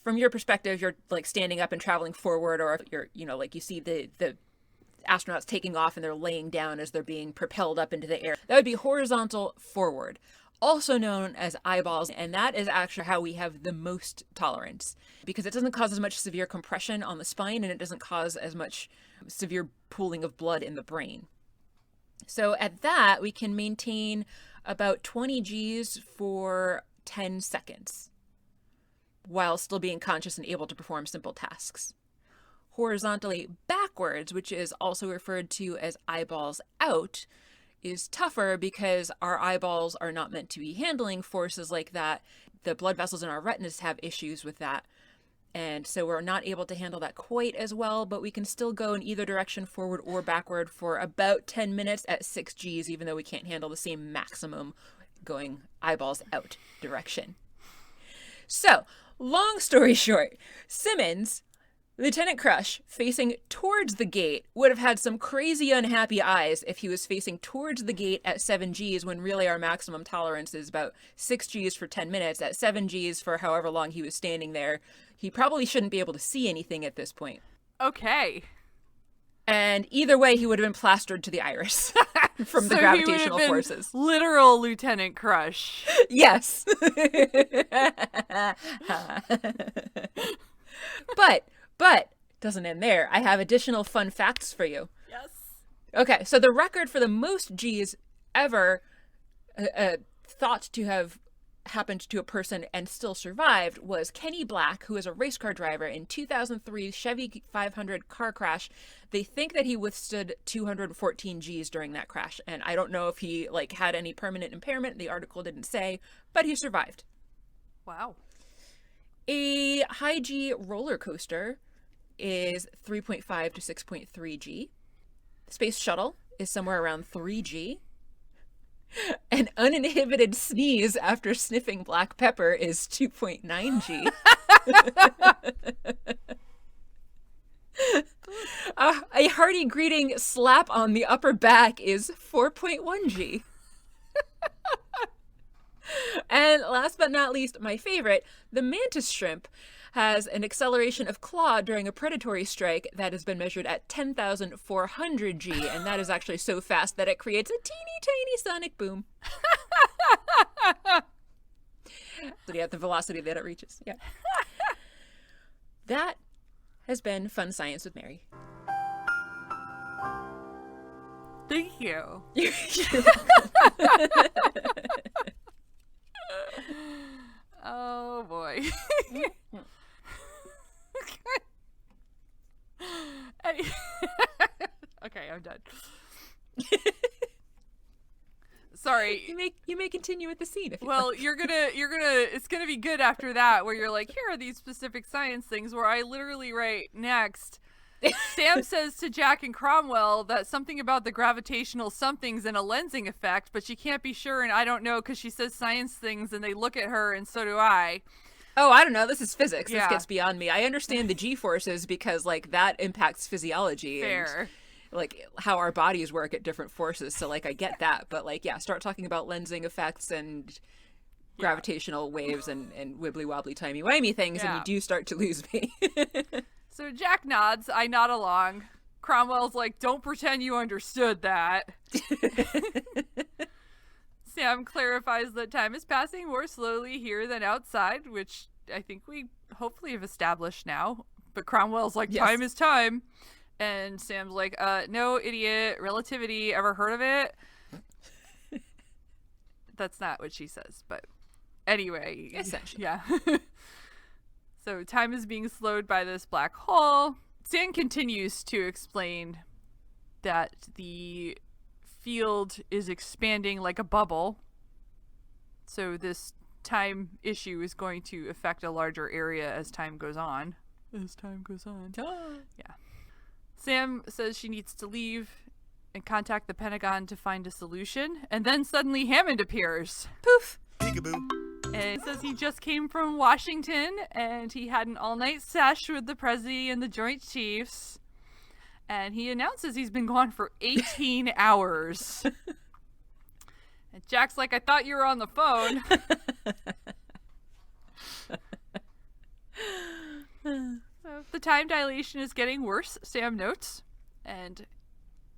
from your perspective, you're like standing up and traveling forward, or if you're, like you see the astronauts taking off and they're laying down as they're being propelled up into the air. That would be horizontal forward, also known as eyeballs. And that is actually how we have the most tolerance, because it doesn't cause as much severe compression on the spine, and it doesn't cause as much severe pooling of blood in the brain. So at that, we can maintain about 20 Gs for 10 seconds while still being conscious and able to perform simple tasks. Horizontally backwards, which is also referred to as eyeballs out, is tougher because our eyeballs are not meant to be handling forces like that. The blood vessels in our retinas have issues with that. And so we're not able to handle that quite as well, but we can still go in either direction, forward or backward, for about 10 minutes at 6 Gs, even though we can't handle the same maximum going eyeballs out direction. So, long story short, Simmons, Lieutenant Crush, facing towards the gate, would have had some crazy unhappy eyes if he was facing towards the gate at 7 Gs when really our maximum tolerance is about 6 Gs for 10 minutes. At 7 Gs for however long he was standing there, he probably shouldn't be able to see anything at this point. Okay. And either way, he would have been plastered to the iris from the gravitational forces. Literal Lieutenant Crush. Yes. But doesn't end there. I have additional fun facts for you. Yes. Okay, so the record for the most Gs ever thought to have happened to a person and still survived was Kenny Black, who is a race car driver in 2003 Chevy 500 car crash. They think that he withstood 214 Gs during that crash, and I don't know if he had any permanent impairment. The article didn't say, but he survived. Wow. A high G roller coaster is 3.5 to 6.3 G. Space shuttle is somewhere around 3 G. An uninhibited sneeze after sniffing black pepper is 2.9 G. A hearty greeting slap on the upper back is 4.1 G. And last but not least, my favorite, the mantis shrimp has an acceleration of claw during a predatory strike that has been measured at 10,400 G, and that is actually so fast that it creates a teeny tiny sonic boom. So yeah, the velocity that it reaches. Yeah. That has been Fun Science with Mary. Thank you. Oh boy. Okay, I'm done. Sorry. You may continue with the scene if you Well, want. it's gonna be good after that, where you're like, here are these specific science things, where I literally write next. Sam says to Jack and Cromwell that something about the gravitational somethings and a lensing effect, but she can't be sure, and I don't know because she says science things, and they look at her, and so do I. Oh, I don't know. This is physics. Yeah. This gets beyond me. I understand the G-forces because, that impacts physiology. Fair. And, how our bodies work at different forces. So, I get that. But, start talking about lensing effects and gravitational waves and wibbly-wobbly, timey-wimey things, and you do start to lose me. So Jack nods. I nod along. Cromwell's like, don't pretend you understood that. Sam clarifies that time is passing more slowly here than outside, which I think we hopefully have established now. But Cromwell's like, time is time. And Sam's like, no, idiot. Relativity. Ever heard of it? That's not what she says, but anyway. Essentially. Yeah. So time is being slowed by this black hole. Sam continues to explain that the field is expanding like a bubble. So this time issue is going to affect a larger area as time goes on. Yeah. Sam says she needs to leave and contact the Pentagon to find a solution. And then suddenly Hammond appears. Poof. Peekaboo. And he says he just came from Washington and he had an all-night sesh with the President and the Joint Chiefs. And he announces he's been gone for 18 hours. And Jack's like, I thought you were on the phone. So the time dilation is getting worse, Sam notes. And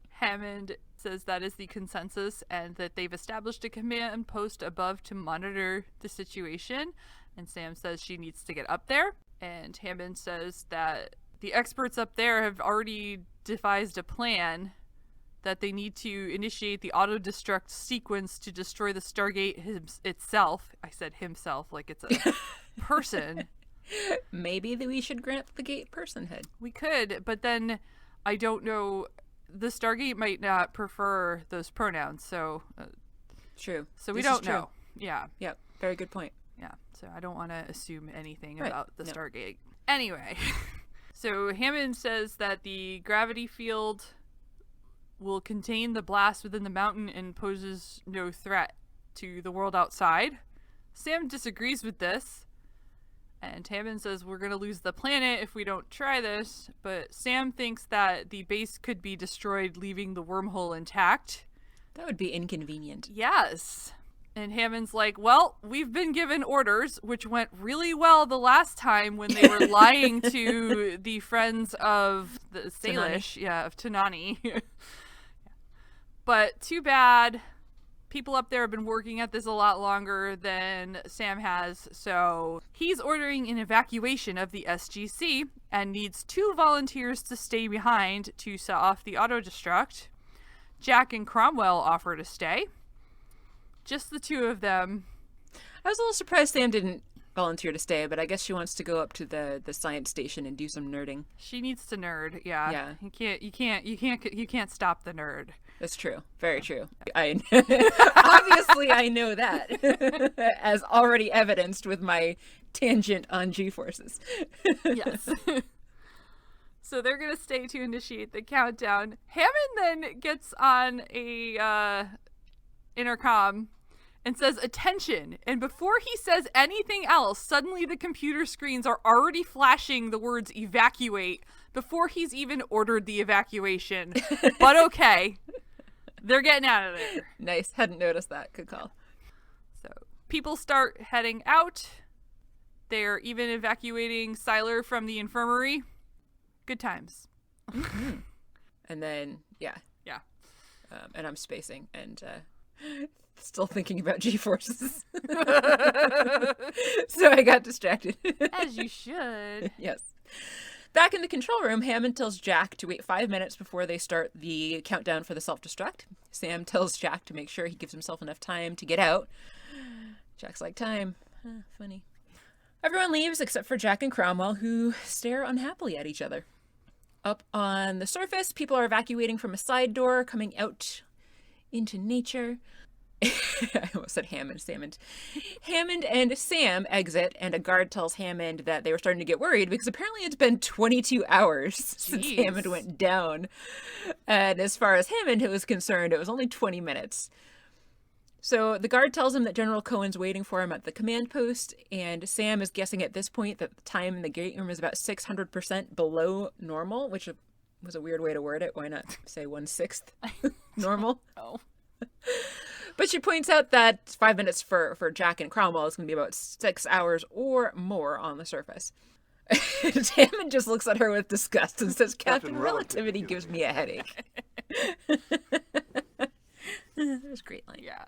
Hammond says that is the consensus and that they've established a command post above to monitor the situation. And Sam says she needs to get up there. And Hammond says that the experts up there have already devised a plan that they need to initiate the auto-destruct sequence to destroy the Stargate itself. I said himself like it's a person. Maybe that we should grant the gate personhood. We could, but then I don't know. The Stargate might not prefer those pronouns, so True. so we This is don't true. know. Yeah, Yep. Very good point. yeah. So I don't want to assume anything Right. about the No. Stargate. Anyway, so Hammond says that the gravity field will contain the blast within the mountain and poses no threat to the world outside. Sam disagrees with this. And Hammond says we're going to lose the planet if we don't try this, but Sam thinks that the base could be destroyed, leaving the wormhole intact. That would be inconvenient. Yes. And Hammond's like, well, we've been given orders, which went really well the last time when they were lying to the friends of the Teal'c, of Tanani. But too bad. People up there have been working at this a lot longer than Sam has, so he's ordering an evacuation of the SGC and needs 2 volunteers to stay behind to set off the auto-destruct. Jack and Cromwell offer to stay. Just the 2 of them. I was a little surprised Sam didn't volunteer to stay, but I guess she wants to go up to the science station and do some nerding. She needs to nerd, yeah. Yeah. You can't stop the nerd. That's true. Very true. Obviously I know that, as already evidenced with my tangent on G-forces. Yes. So they're going to stay to initiate the countdown. Hammond then gets on a intercom and says, attention. And before he says anything else, suddenly the computer screens are already flashing the words evacuate before he's even ordered the evacuation. But okay. They're getting out of there. Nice. Hadn't noticed that. Good call. So people start heading out. They're even evacuating Siler from the infirmary. Good times. And then, yeah. Yeah. And I'm spacing and still thinking about G-forces. So I got distracted. As you should. Yes. Back in the control room, Hammond tells Jack to wait 5 minutes before they start the countdown for the self-destruct. Sam tells Jack to make sure he gives himself enough time to get out. Jack's like, time. Funny. Everyone leaves except for Jack and Cromwell, who stare unhappily at each other. Up on the surface, people are evacuating from a side door, coming out into nature. I almost said Hammond. Hammond and Sam exit, and a guard tells Hammond that they were starting to get worried because apparently it's been 22 hours since Hammond went down. And as far as Hammond was concerned, it was only 20 minutes. So the guard tells him that General Cohen's waiting for him at the command post, and Sam is guessing at this point that the time in the gate room is about 600% below normal, which was a weird way to word it. Why not say 1/6 normal? Oh. But she points out that 5 minutes for Jack and Cromwell is going to be about 6 hours or more on the surface. Hammond just looks at her with disgust and says, Captain Relativity gives me a headache. That was a great line. Yeah.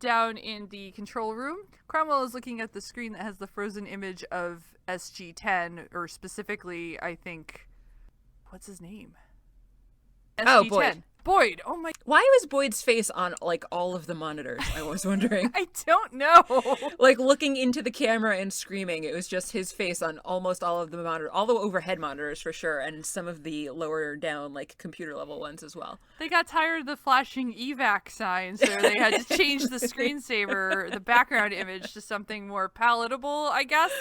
Down in the control room, Cromwell is looking at the screen that has the frozen image of SG-10, or specifically, I think, what's his name? SG-10. Oh, Boyd. Boyd. Oh my. Why was Boyd's face on, like, all of the monitors? I was wondering. I don't know. Like, looking into the camera and screaming, it was just his face on almost all of the monitors, all the overhead monitors for sure, and some of the lower down, like, computer level ones as well. They got tired of the flashing evac signs, so they had to change the screensaver, the background image, to something more palatable, I guess.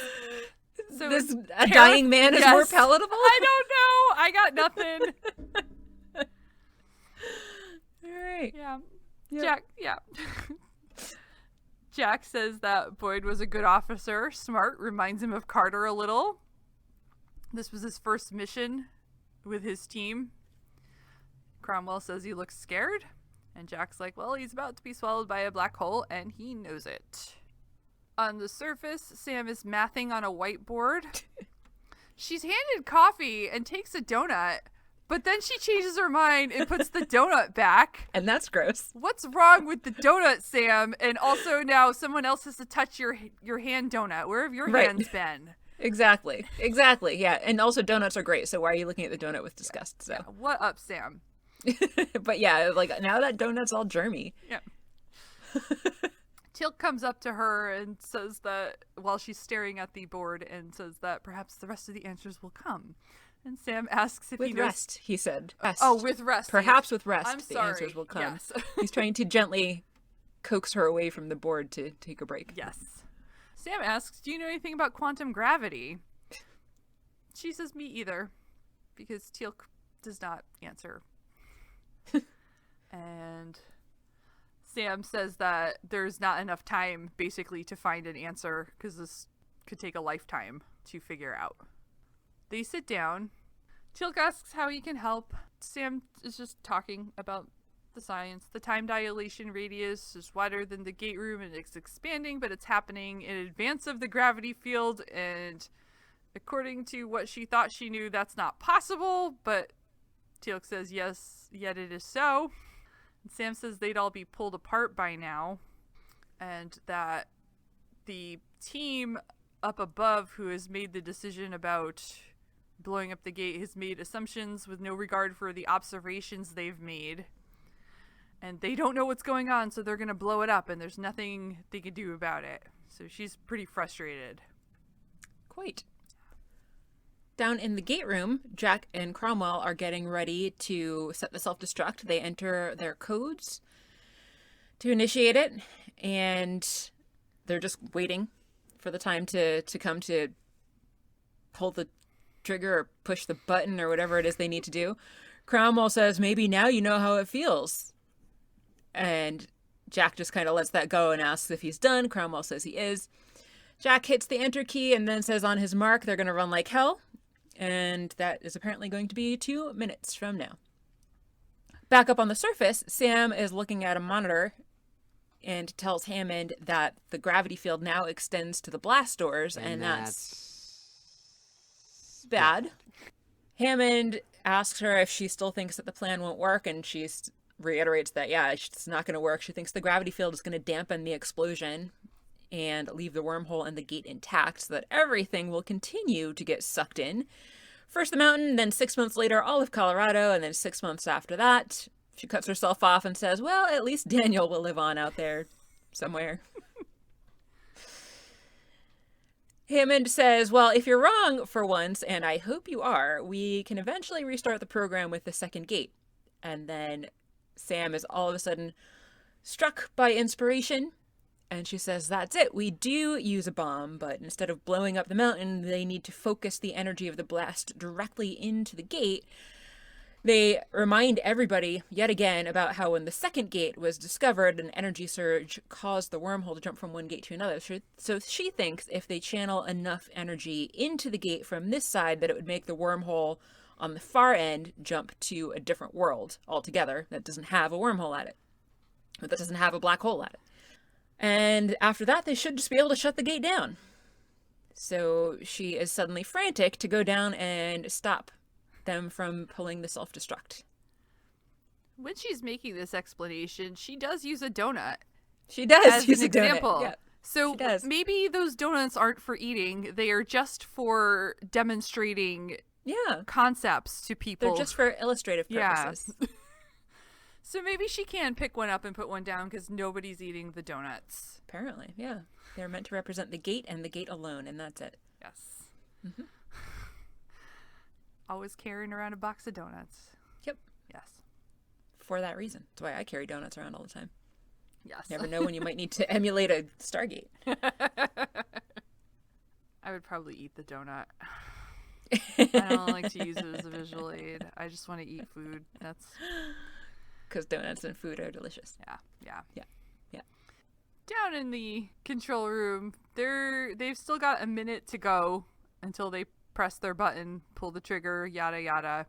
So A dying man is more palatable? I don't know. I got nothing. All right. Yeah. Yep. Jack, yeah. Jack says that Boyd was a good officer, smart, reminds him of Carter a little. This was his first mission with his team. Cromwell says he looks scared, and Jack's like, well, he's about to be swallowed by a black hole, and he knows it. On the surface, Sam is mathing on a whiteboard. She's handed coffee and takes a donut, but then she changes her mind and puts the donut back. And that's gross. What's wrong with the donut, Sam? And also now someone else has to touch your hand donut. Where have your hands been? Exactly. Yeah. And also donuts are great, so why are you looking at the donut with disgust? So Yeah. What up, Sam? But yeah, like now that donut's all germy. Yeah. Teal'c comes up to her and says that while she's staring at the board and says that perhaps the rest of the answers will come. And Sam asks if he With knows. rest, he said. Rest. Oh, with rest. Perhaps with rest, I'm the sorry. answers will come. Yes. He's trying to gently coax her away from the board to take a break. Yes. Sam asks, do you know anything about quantum gravity? She says, me either, because Teal'c does not answer. And Sam says that there's not enough time, basically, to find an answer, because this could take a lifetime to figure out. They sit down. Teal'c asks how he can help. Sam is just talking about the science. The time dilation radius is wider than the gate room, and it's expanding, but it's happening in advance of the gravity field, and according to what she thought she knew, that's not possible, but Teal'c says yes, yet it is so. And Sam says they'd all be pulled apart by now, and that the team up above who has made the decision about blowing up the gate has made assumptions with no regard for the observations they've made. And they don't know what's going on, so they're going to blow it up, and there's nothing they can do about it. So she's pretty frustrated. Quite. Down in the gate room, Jack and Cromwell are getting ready to set the self-destruct. They enter their codes to initiate it, and they're just waiting for the time to come to pull the trigger or push the button or whatever it is they need to do. Cromwell says, maybe now you know how it feels. And Jack just kind of lets that go and asks if he's done. Cromwell says he is. Jack hits the enter key and then says on his mark they're going to run like hell. And that is apparently going to be 2 minutes from now. Back up on the surface, Sam is looking at a monitor and tells Hammond that the gravity field now extends to the blast doors, and that's bad. Hammond asks her if she still thinks that the plan won't work, and she reiterates that, yeah, it's not going to work. She thinks the gravity field is going to dampen the explosion and leave the wormhole and the gate intact so that everything will continue to get sucked in. First the mountain, then 6 months later, all of Colorado, and then 6 months after that, she cuts herself off and says, well, at least Daniel will live on out there somewhere. Hammond says, well, if you're wrong for once, and I hope you are, we can eventually restart the program with the second gate. And then Sam is all of a sudden struck by inspiration, and she says, that's it. We do use a bomb, but instead of blowing up the mountain, they need to focus the energy of the blast directly into the gate. They remind everybody yet again about how when the second gate was discovered, an energy surge caused the wormhole to jump from one gate to another. So she thinks if they channel enough energy into the gate from this side, that it would make the wormhole on the far end jump to a different world altogether that doesn't have a wormhole at it, or that doesn't have a black hole at it. And after that, they should just be able to shut the gate down. So she is suddenly frantic to go down and stop them from pulling the self-destruct. When she's making this explanation, she does use a donut. She does as use an a donut. example. Yeah, so she does. Maybe those donuts aren't for eating. They are just for demonstrating concepts to people. They're just for illustrative purposes. Yeah. So maybe she can pick one up and put one down because nobody's eating the donuts. Apparently, yeah. They're meant to represent the gate and the gate alone, and that's it. Yes. Mm-hmm. Always carrying around a box of donuts. Yep. Yes. For that reason. That's why I carry donuts around all the time. Yes. Never know when you might need to emulate a Stargate. I would probably eat the donut. I don't like to use it as a visual aid. I just want to eat food. That's... Because donuts and food are delicious. Yeah. Down in the control room, they've still got a minute to go until they press their button, pull the trigger, yada yada.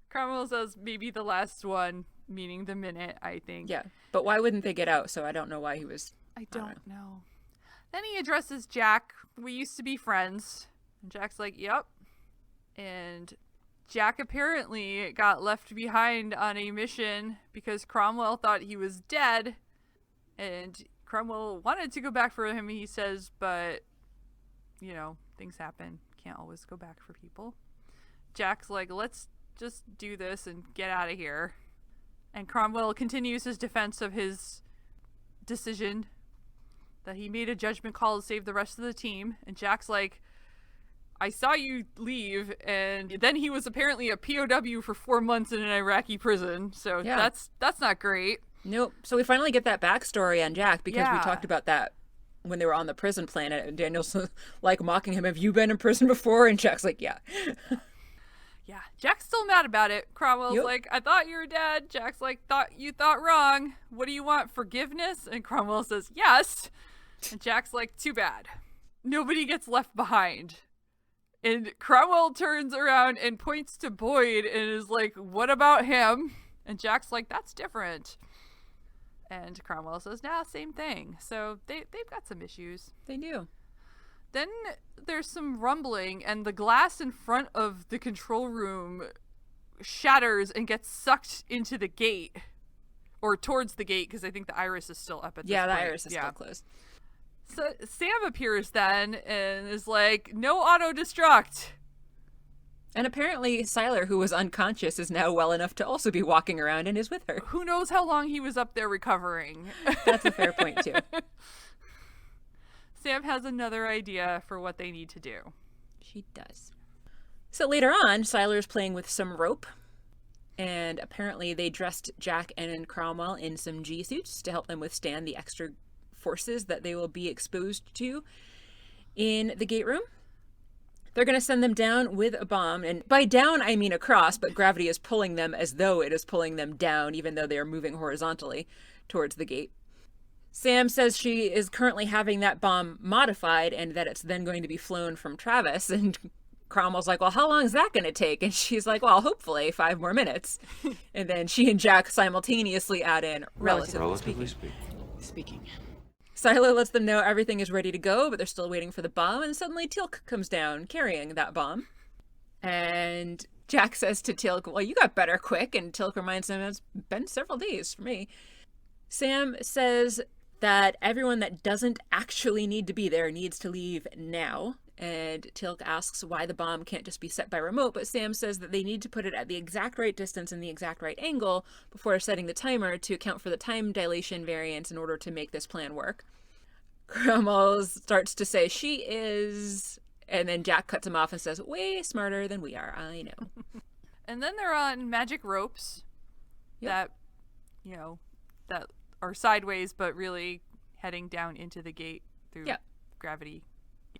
Cromwell says maybe the last one, meaning the minute, I think. Yeah, but why wouldn't they get out? So I don't know why he was... I don't know. Then he addresses Jack. We used to be friends. And Jack's like, yep. And Jack apparently got left behind on a mission because Cromwell thought he was dead. And Cromwell wanted to go back for him, he says, but, you know, things happen. Can't always go back for people. Jack's like, let's just do this and get out of here. And Cromwell continues his defense of his decision that he made a judgment call to save the rest of the team. And Jack's like, I saw you leave, and then he was apparently a POW for 4 months in an Iraqi prison. So Yeah. that's not great. Nope. So we finally get that backstory on Jack because we Yeah. talked about that when they were on the prison planet. And Daniel's like mocking him, have you been in prison before? And Jack's like, yeah. Yeah, Jack's still mad about it. Cromwell's Yep. like, I thought you were dead. Jack's like, you thought wrong. What do you want, forgiveness? And Cromwell says, yes. And Jack's like, too bad. Nobody gets left behind. And Cromwell turns around and points to Boyd and is like, what about him? And Jack's like, that's different. And Cromwell says, nah, same thing. So they've got some issues. They do. Then there's some rumbling, and the glass in front of the control room shatters and gets sucked into the gate. Or towards the gate, because I think the iris is still up at this Yeah, the point. iris is still closed. So Sam appears then and is like, no auto-destruct. And apparently Siler, who was unconscious, is now well enough to also be walking around and is with her. Who knows how long he was up there recovering. That's a fair point, too. Sam has another idea for what they need to do. She does. So later on, Siler's playing with some rope. And apparently they dressed Jack and Cromwell in some G-suits to help them withstand the extra forces that they will be exposed to in the gate room. They're going to send them down with a bomb. And by down, I mean across, but gravity is pulling them as though it is pulling them down, even though they are moving horizontally towards the gate. Sam says she is currently having that bomb modified and that it's then going to be flown from Travis. And Cromwell's like, well, how long is that going to take? And she's like, well, hopefully 5 more minutes. And then she and Jack simultaneously add in, relatively speaking. Siler lets them know everything is ready to go, but they're still waiting for the bomb. And suddenly Teal'c comes down carrying that bomb. And Jack says to Teal'c, well, you got better quick. And Teal'c reminds him, it's been several days for me. Sam says that everyone that doesn't actually need to be there needs to leave now. And Teal'c asks why the bomb can't just be set by remote, but Sam says that they need to put it at the exact right distance and the exact right angle before setting the timer to account for the time dilation variance in order to make this plan work. Cromwell starts to say she is, and then Jack cuts him off and says, way smarter than we are, I know. And then they're on magic ropes Yep. that are sideways, but really heading down into the gate through gravity.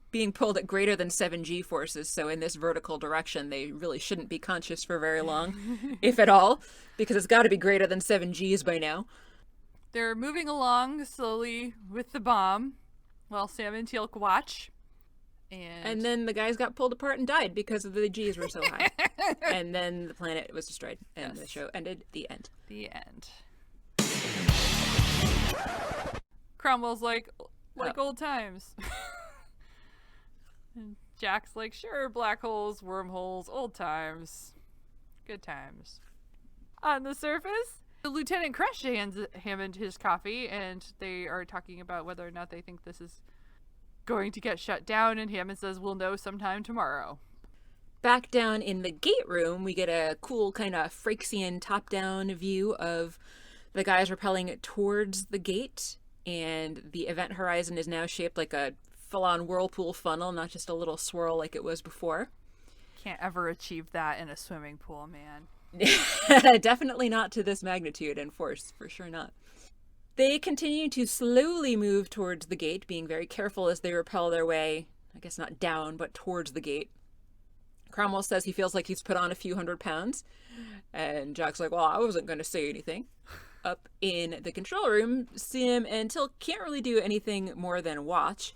Being pulled at greater than 7G forces, so in this vertical direction, they really shouldn't be conscious for very long, if at all, because it's got to be greater than 7Gs by now. They're moving along slowly with the bomb while Sam and Teal'c watch. And then the guys got pulled apart and died because the Gs were so high. And then the planet was destroyed, and the show ended. The end. The end. Cromwell's like old times. And Jack's like, sure, black holes, wormholes, old times. Good times. On the surface, the lieutenant Crush hands Hammond his coffee, and they are talking about whether or not they think this is going to get shut down, and Hammond says, we'll know sometime tomorrow. Back down in the gate room, we get a cool kind of Phryxian top-down view of the guys rappelling towards the gate, and the event horizon is now shaped like a full-on whirlpool funnel, not just a little swirl like it was before. Can't ever achieve that in a swimming pool, man. Definitely not to this magnitude and force, for sure not. They continue to slowly move towards the gate, being very careful as they rappel their way, I guess not down, but towards the gate. Cromwell says he feels like he's put on a few 100 pounds, and Jack's like, well, I wasn't going to say anything. Up in the control room, Sam and Teal'c can't really do anything more than watch.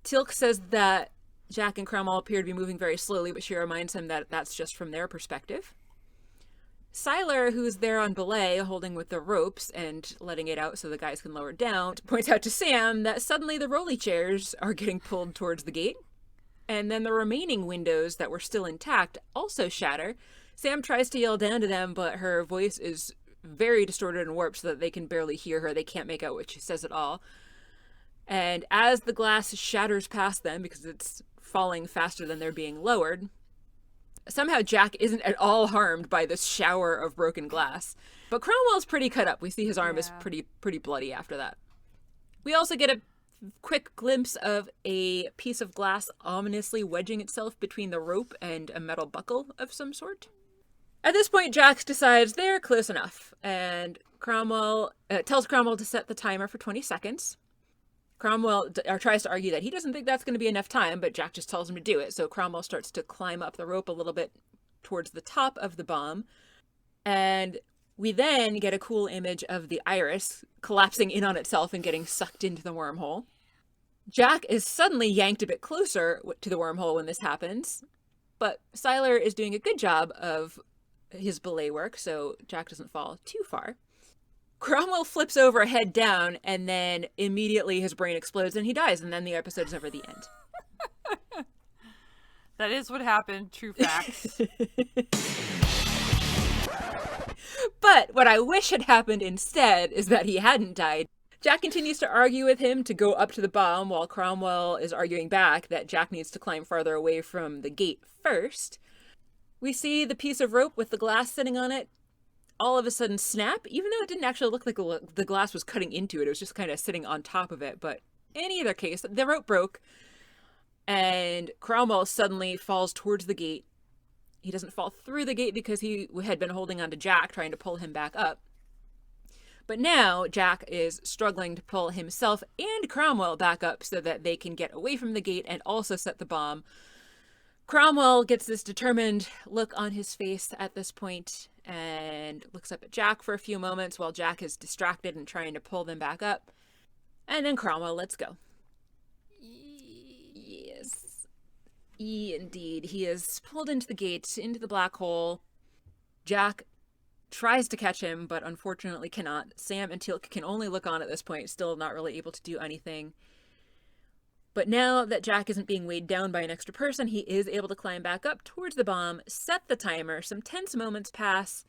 Teal'c says that Jack and Cromwell appear to be moving very slowly, but she reminds him that that's just from their perspective. Siler, who's there on belay, holding with the ropes and letting it out so the guys can lower it down, points out to Sam that suddenly the rolly chairs are getting pulled towards the gate. And then the remaining windows that were still intact also shatter. Sam tries to yell down to them, but her voice is very distorted and warped so that they can barely hear her. They can't make out what she says at all. And as the glass shatters past them, because it's falling faster than they're being lowered, Somehow Jack isn't at all harmed by this shower of broken glass. But Cromwell's pretty cut up. We see his arm is pretty bloody after that. We also get a quick glimpse of a piece of glass ominously wedging itself between the rope and a metal buckle of some sort. At this point, Jax decides they're close enough, and Cromwell tells Cromwell to set the timer for 20 seconds. Cromwell tries to argue that he doesn't think that's going to be enough time, but Jack just tells him to do it. So Cromwell starts to climb up the rope a little bit towards the top of the bomb, and we then get a cool image of the iris collapsing in on itself and getting sucked into the wormhole. Jack is suddenly yanked a bit closer to the wormhole when this happens, but Sylar is doing a good job of his belay work, so Jack doesn't fall too far. Cromwell flips over head down, and then immediately his brain explodes and he dies, and then the episode's over, the end. That is what happened. True facts. But what I wish had happened instead is that he hadn't died. Jack continues to argue with him to go up to the bomb, while Cromwell is arguing back that Jack needs to climb farther away from the gate first. We see the piece of rope with the glass sitting on it all of a sudden snap, even though it didn't actually look like the glass was cutting into it. It was just kind of sitting on top of it. But in either case, the rope broke, and Cromwell suddenly falls towards the gate. He doesn't fall through the gate because he had been holding on to Jack, trying to pull him back up. But now Jack is struggling to pull himself and Cromwell back up so that they can get away from the gate and also set the bomb. Cromwell gets this determined look on his face at this point and looks up at Jack for a few moments while Jack is distracted and trying to pull them back up. And then Cromwell lets go. Yes. Indeed. He is pulled into the gate, into the black hole. Jack tries to catch him, but unfortunately cannot. Sam and Teal'c can only look on at this point, still not really able to do anything. But now that Jack isn't being weighed down by an extra person, he is able to climb back up towards the bomb, set the timer, some tense moments pass,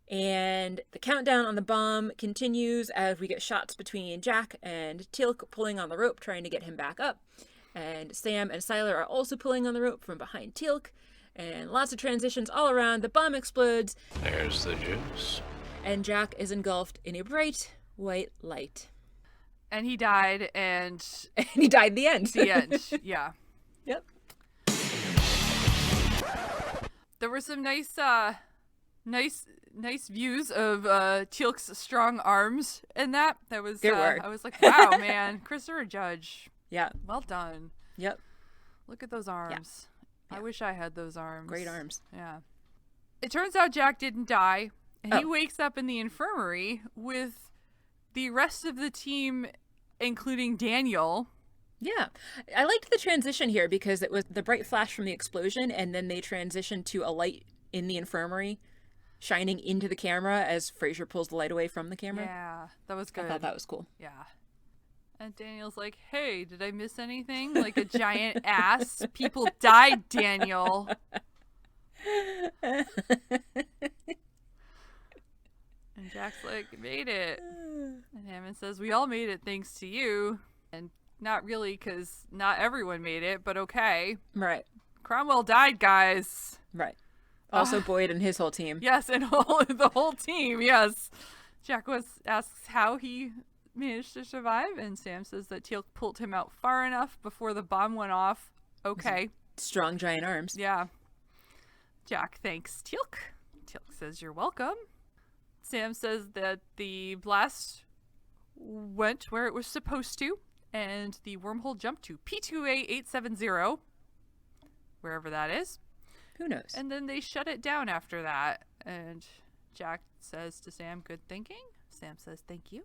and the countdown on the bomb continues as we get shots between Jack and Teal'c pulling on the rope, trying to get him back up. And Sam and Sylar are also pulling on the rope from behind Teal'c, and lots of transitions all around. The bomb explodes. There's the juice. And Jack is engulfed in a bright white light. And he died, and he died the end. The end, yeah. Yep. There were some nice views of Teal'c's strong arms in that. That was There were. I was like, wow, man, Christopher Judge. Yeah. Well done. Yep. Look at those arms. Yeah. I wish I had those arms. Great arms. Yeah. It turns out Jack didn't die, and he wakes up in the infirmary with the rest of the team, including Daniel. Yeah. I liked the transition here because it was the bright flash from the explosion, and then they transitioned to a light in the infirmary shining into the camera as Fraser pulls the light away from the camera. Yeah, that was good. I thought that was cool. Yeah. And Daniel's like, hey, did I miss anything? Like a giant ass. People died, Daniel. And Jack's like, made it. And Hammond says, we all made it thanks to you. And not really, because not everyone made it, but okay. Right. Cromwell died, guys. Right. Also Boyd and his whole team. Yes, and the whole team, yes. Jack asks how he managed to survive, and Sam says that Teal'c pulled him out far enough before the bomb went off. Okay. Strong giant arms. Yeah. Jack thanks Teal'c. Teal'c says, you're welcome. Sam says that the blast went where it was supposed to, and the wormhole jumped to P2A870, wherever that is. Who knows? And then they shut it down after that. And Jack says to Sam, good thinking. Sam says, thank you.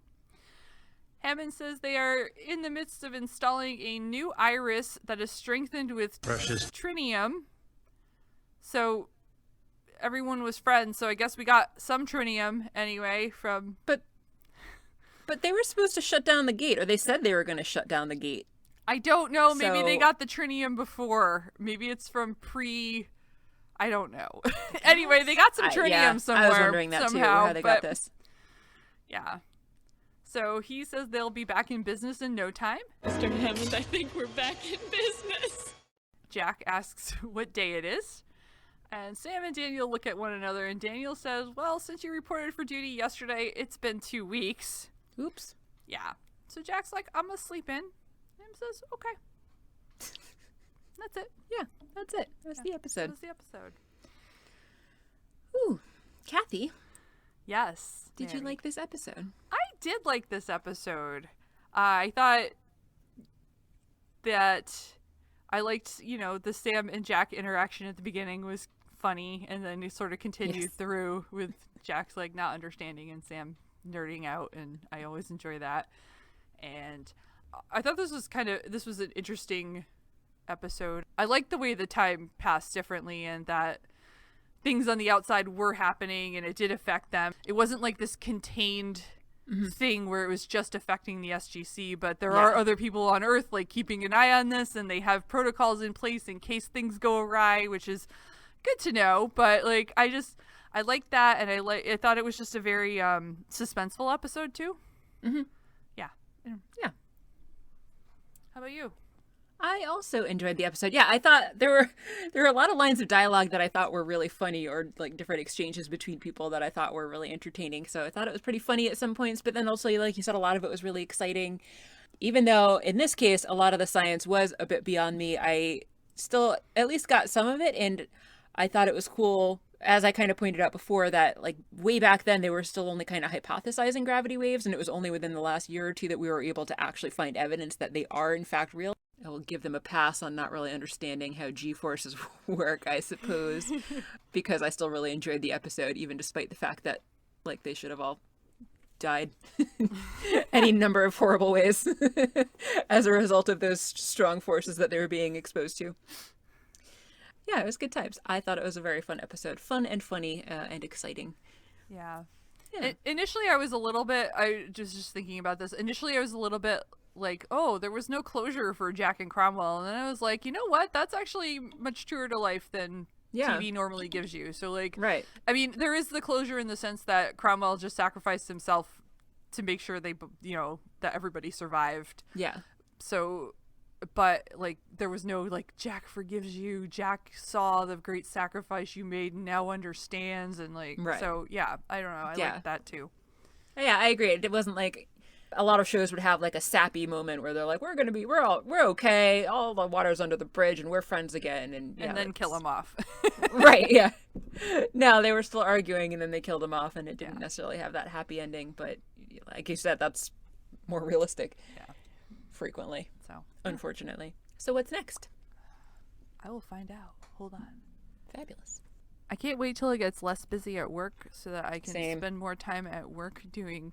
Hammond says they are in the midst of installing a new iris that is strengthened with Precious trinium. So everyone was friends, so I guess we got some trinium anyway from... But they were supposed to shut down the gate, or they said they were going to shut down the gate. I don't know. Maybe they So- got the trinium before. Maybe it's from pre... I don't know. Anyway, they got some trinium somewhere. I was wondering that somehow, too, how they got this. Yeah. So he says they'll be back in business in no time. Mr. Hammond, I think we're back in business. Jack asks what day it is. And Sam and Daniel look at one another, and Daniel says, well, since you reported for duty yesterday, it's been 2 weeks. Oops. Yeah. So Jack's like, I'm going to sleep in. Sam says, okay. That's it. Yeah, that's it. That's the episode. That's the episode. Ooh, Kathy, Yes. did you Mary. like this episode? I did like this episode. I thought that I liked, the Sam and Jack interaction at the beginning was funny, and then it sort of continued Yes. through with Jack's like not understanding and Sam nerding out, and I always enjoy that. And I thought this was an interesting episode. I liked the way the time passed differently, and that things on the outside were happening and it did affect them. It wasn't like this contained thing where it was just affecting the SGC, but there are other people on Earth like keeping an eye on this, and they have protocols in place in case things go awry, which is good to know. But like I liked that, and I thought it was just a very suspenseful episode too. Yeah. How about you? I also enjoyed the episode. Yeah, I thought there were a lot of lines of dialogue that I thought were really funny, or like different exchanges between people that I thought were really entertaining. So I thought it was pretty funny at some points, but then also, like you said, a lot of it was really exciting. Even though in this case, a lot of the science was a bit beyond me, I still at least got some of it, and I thought it was cool, as I kind of pointed out before, that like way back then they were still only kind of hypothesizing gravity waves, and it was only within the last year or two that we were able to actually find evidence that they are in fact real. I will give them a pass on not really understanding how G-forces work, I suppose, because I still really enjoyed the episode, even despite the fact that like they should have all died any number of horrible ways as a result of those strong forces that they were being exposed to. Yeah, it was good times. I thought it was a very fun episode. Fun and funny and exciting. Yeah. Yeah. Initially, I was a little bit, I just thinking about this. Initially, I was a little bit like, oh, there was no closure for Jack and Cromwell. And then I was like, you know what? That's actually much truer to life than TV normally gives you. So, like, Right. I mean, there is the closure in the sense that Cromwell just sacrificed himself to make sure that everybody survived. Yeah. So, but like there was no like Jack forgives you, Jack saw the great sacrifice you made and now understands, and like so yeah, I don't know, I like that too. Yeah, I agree. It wasn't like a lot of shows would have like a sappy moment where they're like, we're okay, all the water's under the bridge and we're friends again, and then kill him off. Right, yeah. No, they were still arguing, and then they killed him off, and it didn't necessarily have that happy ending, but like you said, that's more realistic. Yeah. Frequently. So, unfortunately. So what's next? I will find out. Hold on. Fabulous. I can't wait till it gets less busy at work so that I can Same. spend more time at work doing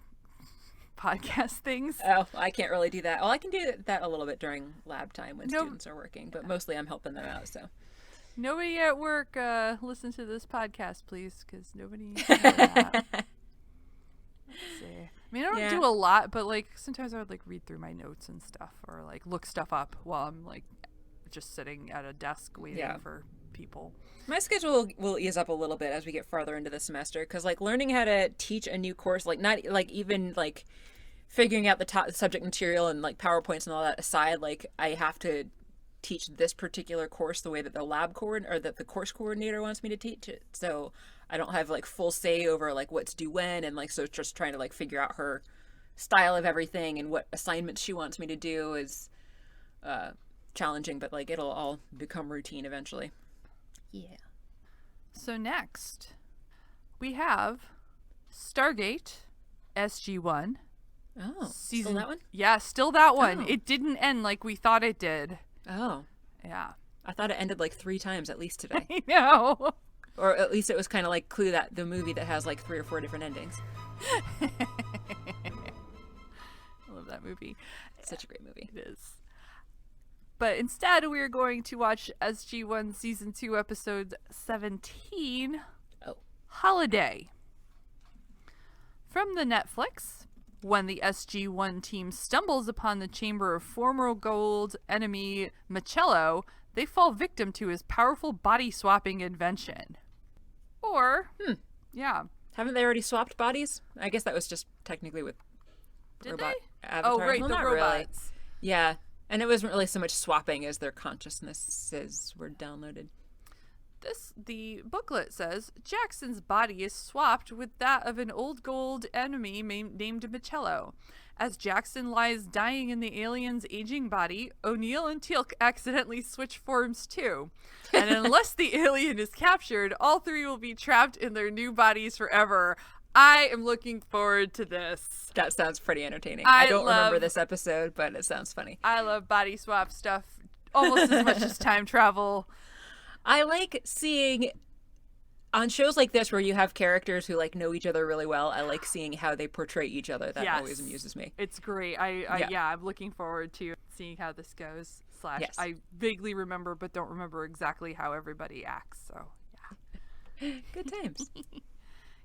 podcast things. Oh, I can't really do that. Well, I can do that a little bit during lab time when students are working, but mostly I'm helping them out, so. Nobody at work listen to this podcast, please, because nobody needs to know that. Let's see. I mean, I don't do a lot, but like sometimes I would like read through my notes and stuff, or like look stuff up while I'm like just sitting at a desk waiting for people. My schedule will ease up a little bit as we get farther into the semester, because like learning how to teach a new course, like not like even like figuring out the top subject material and like PowerPoints and all that aside, like I have to teach this particular course the way that the that the course coordinator wants me to teach it. So I don't have like full say over like what's due when, and like so just trying to like figure out her style of everything and what assignments she wants me to do is challenging, but like it'll all become routine eventually. Yeah. So next we have Stargate SG-1. Oh, Season, still that one? Yeah, still that one. Oh. It didn't end like we thought it did. Oh, Yeah. I thought it ended like 3 times at least today. I know. Or at least it was kind of like Clue, that the movie that has like 3 or 4 different endings. I love that movie. It's such a great movie. It is. But instead, we are going to watch SG1 Season 2, Episode 17, Holiday. From the Netflix, when the SG1 team stumbles upon the chamber of former gold enemy Machello, they fall victim to his powerful body-swapping invention. Or, Haven't they already swapped bodies? I guess that was just technically with Did robot they? Avatar. Oh, right, Well, the not robots. really. Yeah, and it wasn't really so much swapping as their consciousnesses were downloaded. The booklet says Jackson's body is swapped with that of an old gold enemy named Michello. As Jackson lies dying in the alien's aging body, O'Neill and Teal'c accidentally switch forms too. And unless the alien is captured, all three will be trapped in their new bodies forever. I am looking forward to this. That sounds pretty entertaining. I don't remember this episode, but it sounds funny. I love body swap stuff almost as much as time travel. I like seeing on shows like this where you have characters who like know each other really well. I like seeing how they portray each other. That always amuses me. It's great. I'm looking forward to seeing how this goes. Yes. I vaguely remember but don't remember exactly how everybody acts. So yeah. Good times.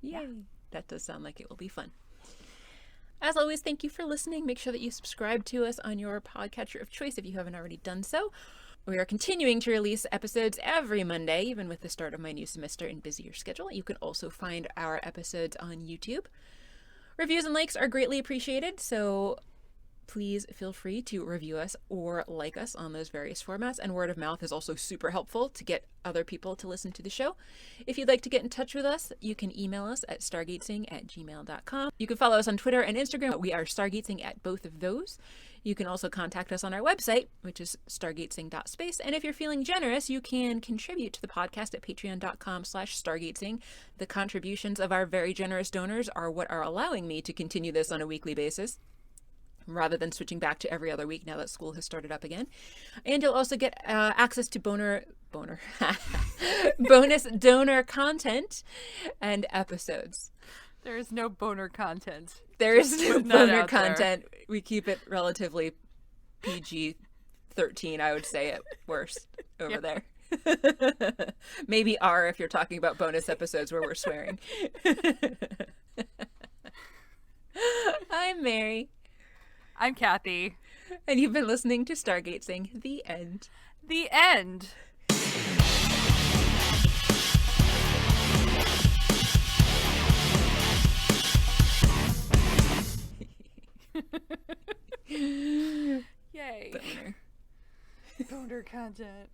Yay. That does sound like it will be fun. As always, thank you for listening. Make sure that you subscribe to us on your podcatcher of choice if you haven't already done so. We are continuing to release episodes every Monday, even with the start of my new semester and busier schedule. You can also find our episodes on YouTube. Reviews and likes are greatly appreciated, so please feel free to review us or like us on those various formats. And word of mouth is also super helpful to get other people to listen to the show. If you'd like to get in touch with us, you can email us at stargatezing@gmail.com. You can follow us on Twitter and Instagram. We are Stargatezing at both of those. You can also contact us on our website, which is stargatezing.space. And if you're feeling generous, you can contribute to the podcast at patreon.com/stargatezing. The contributions of our very generous donors are what are allowing me to continue this on a weekly basis, rather than switching back to every other week now that school has started up again. And you'll also get access to bonus donor content and episodes. There is no boner content. There is no boner content. We keep it relatively PG-13, I would say at worst, over there. Maybe R if you're talking about bonus episodes where we're swearing. I'm Mary. I'm Kathy. And you've been listening to Stargatezing, the end. The end. Yay. Boner. Boner content.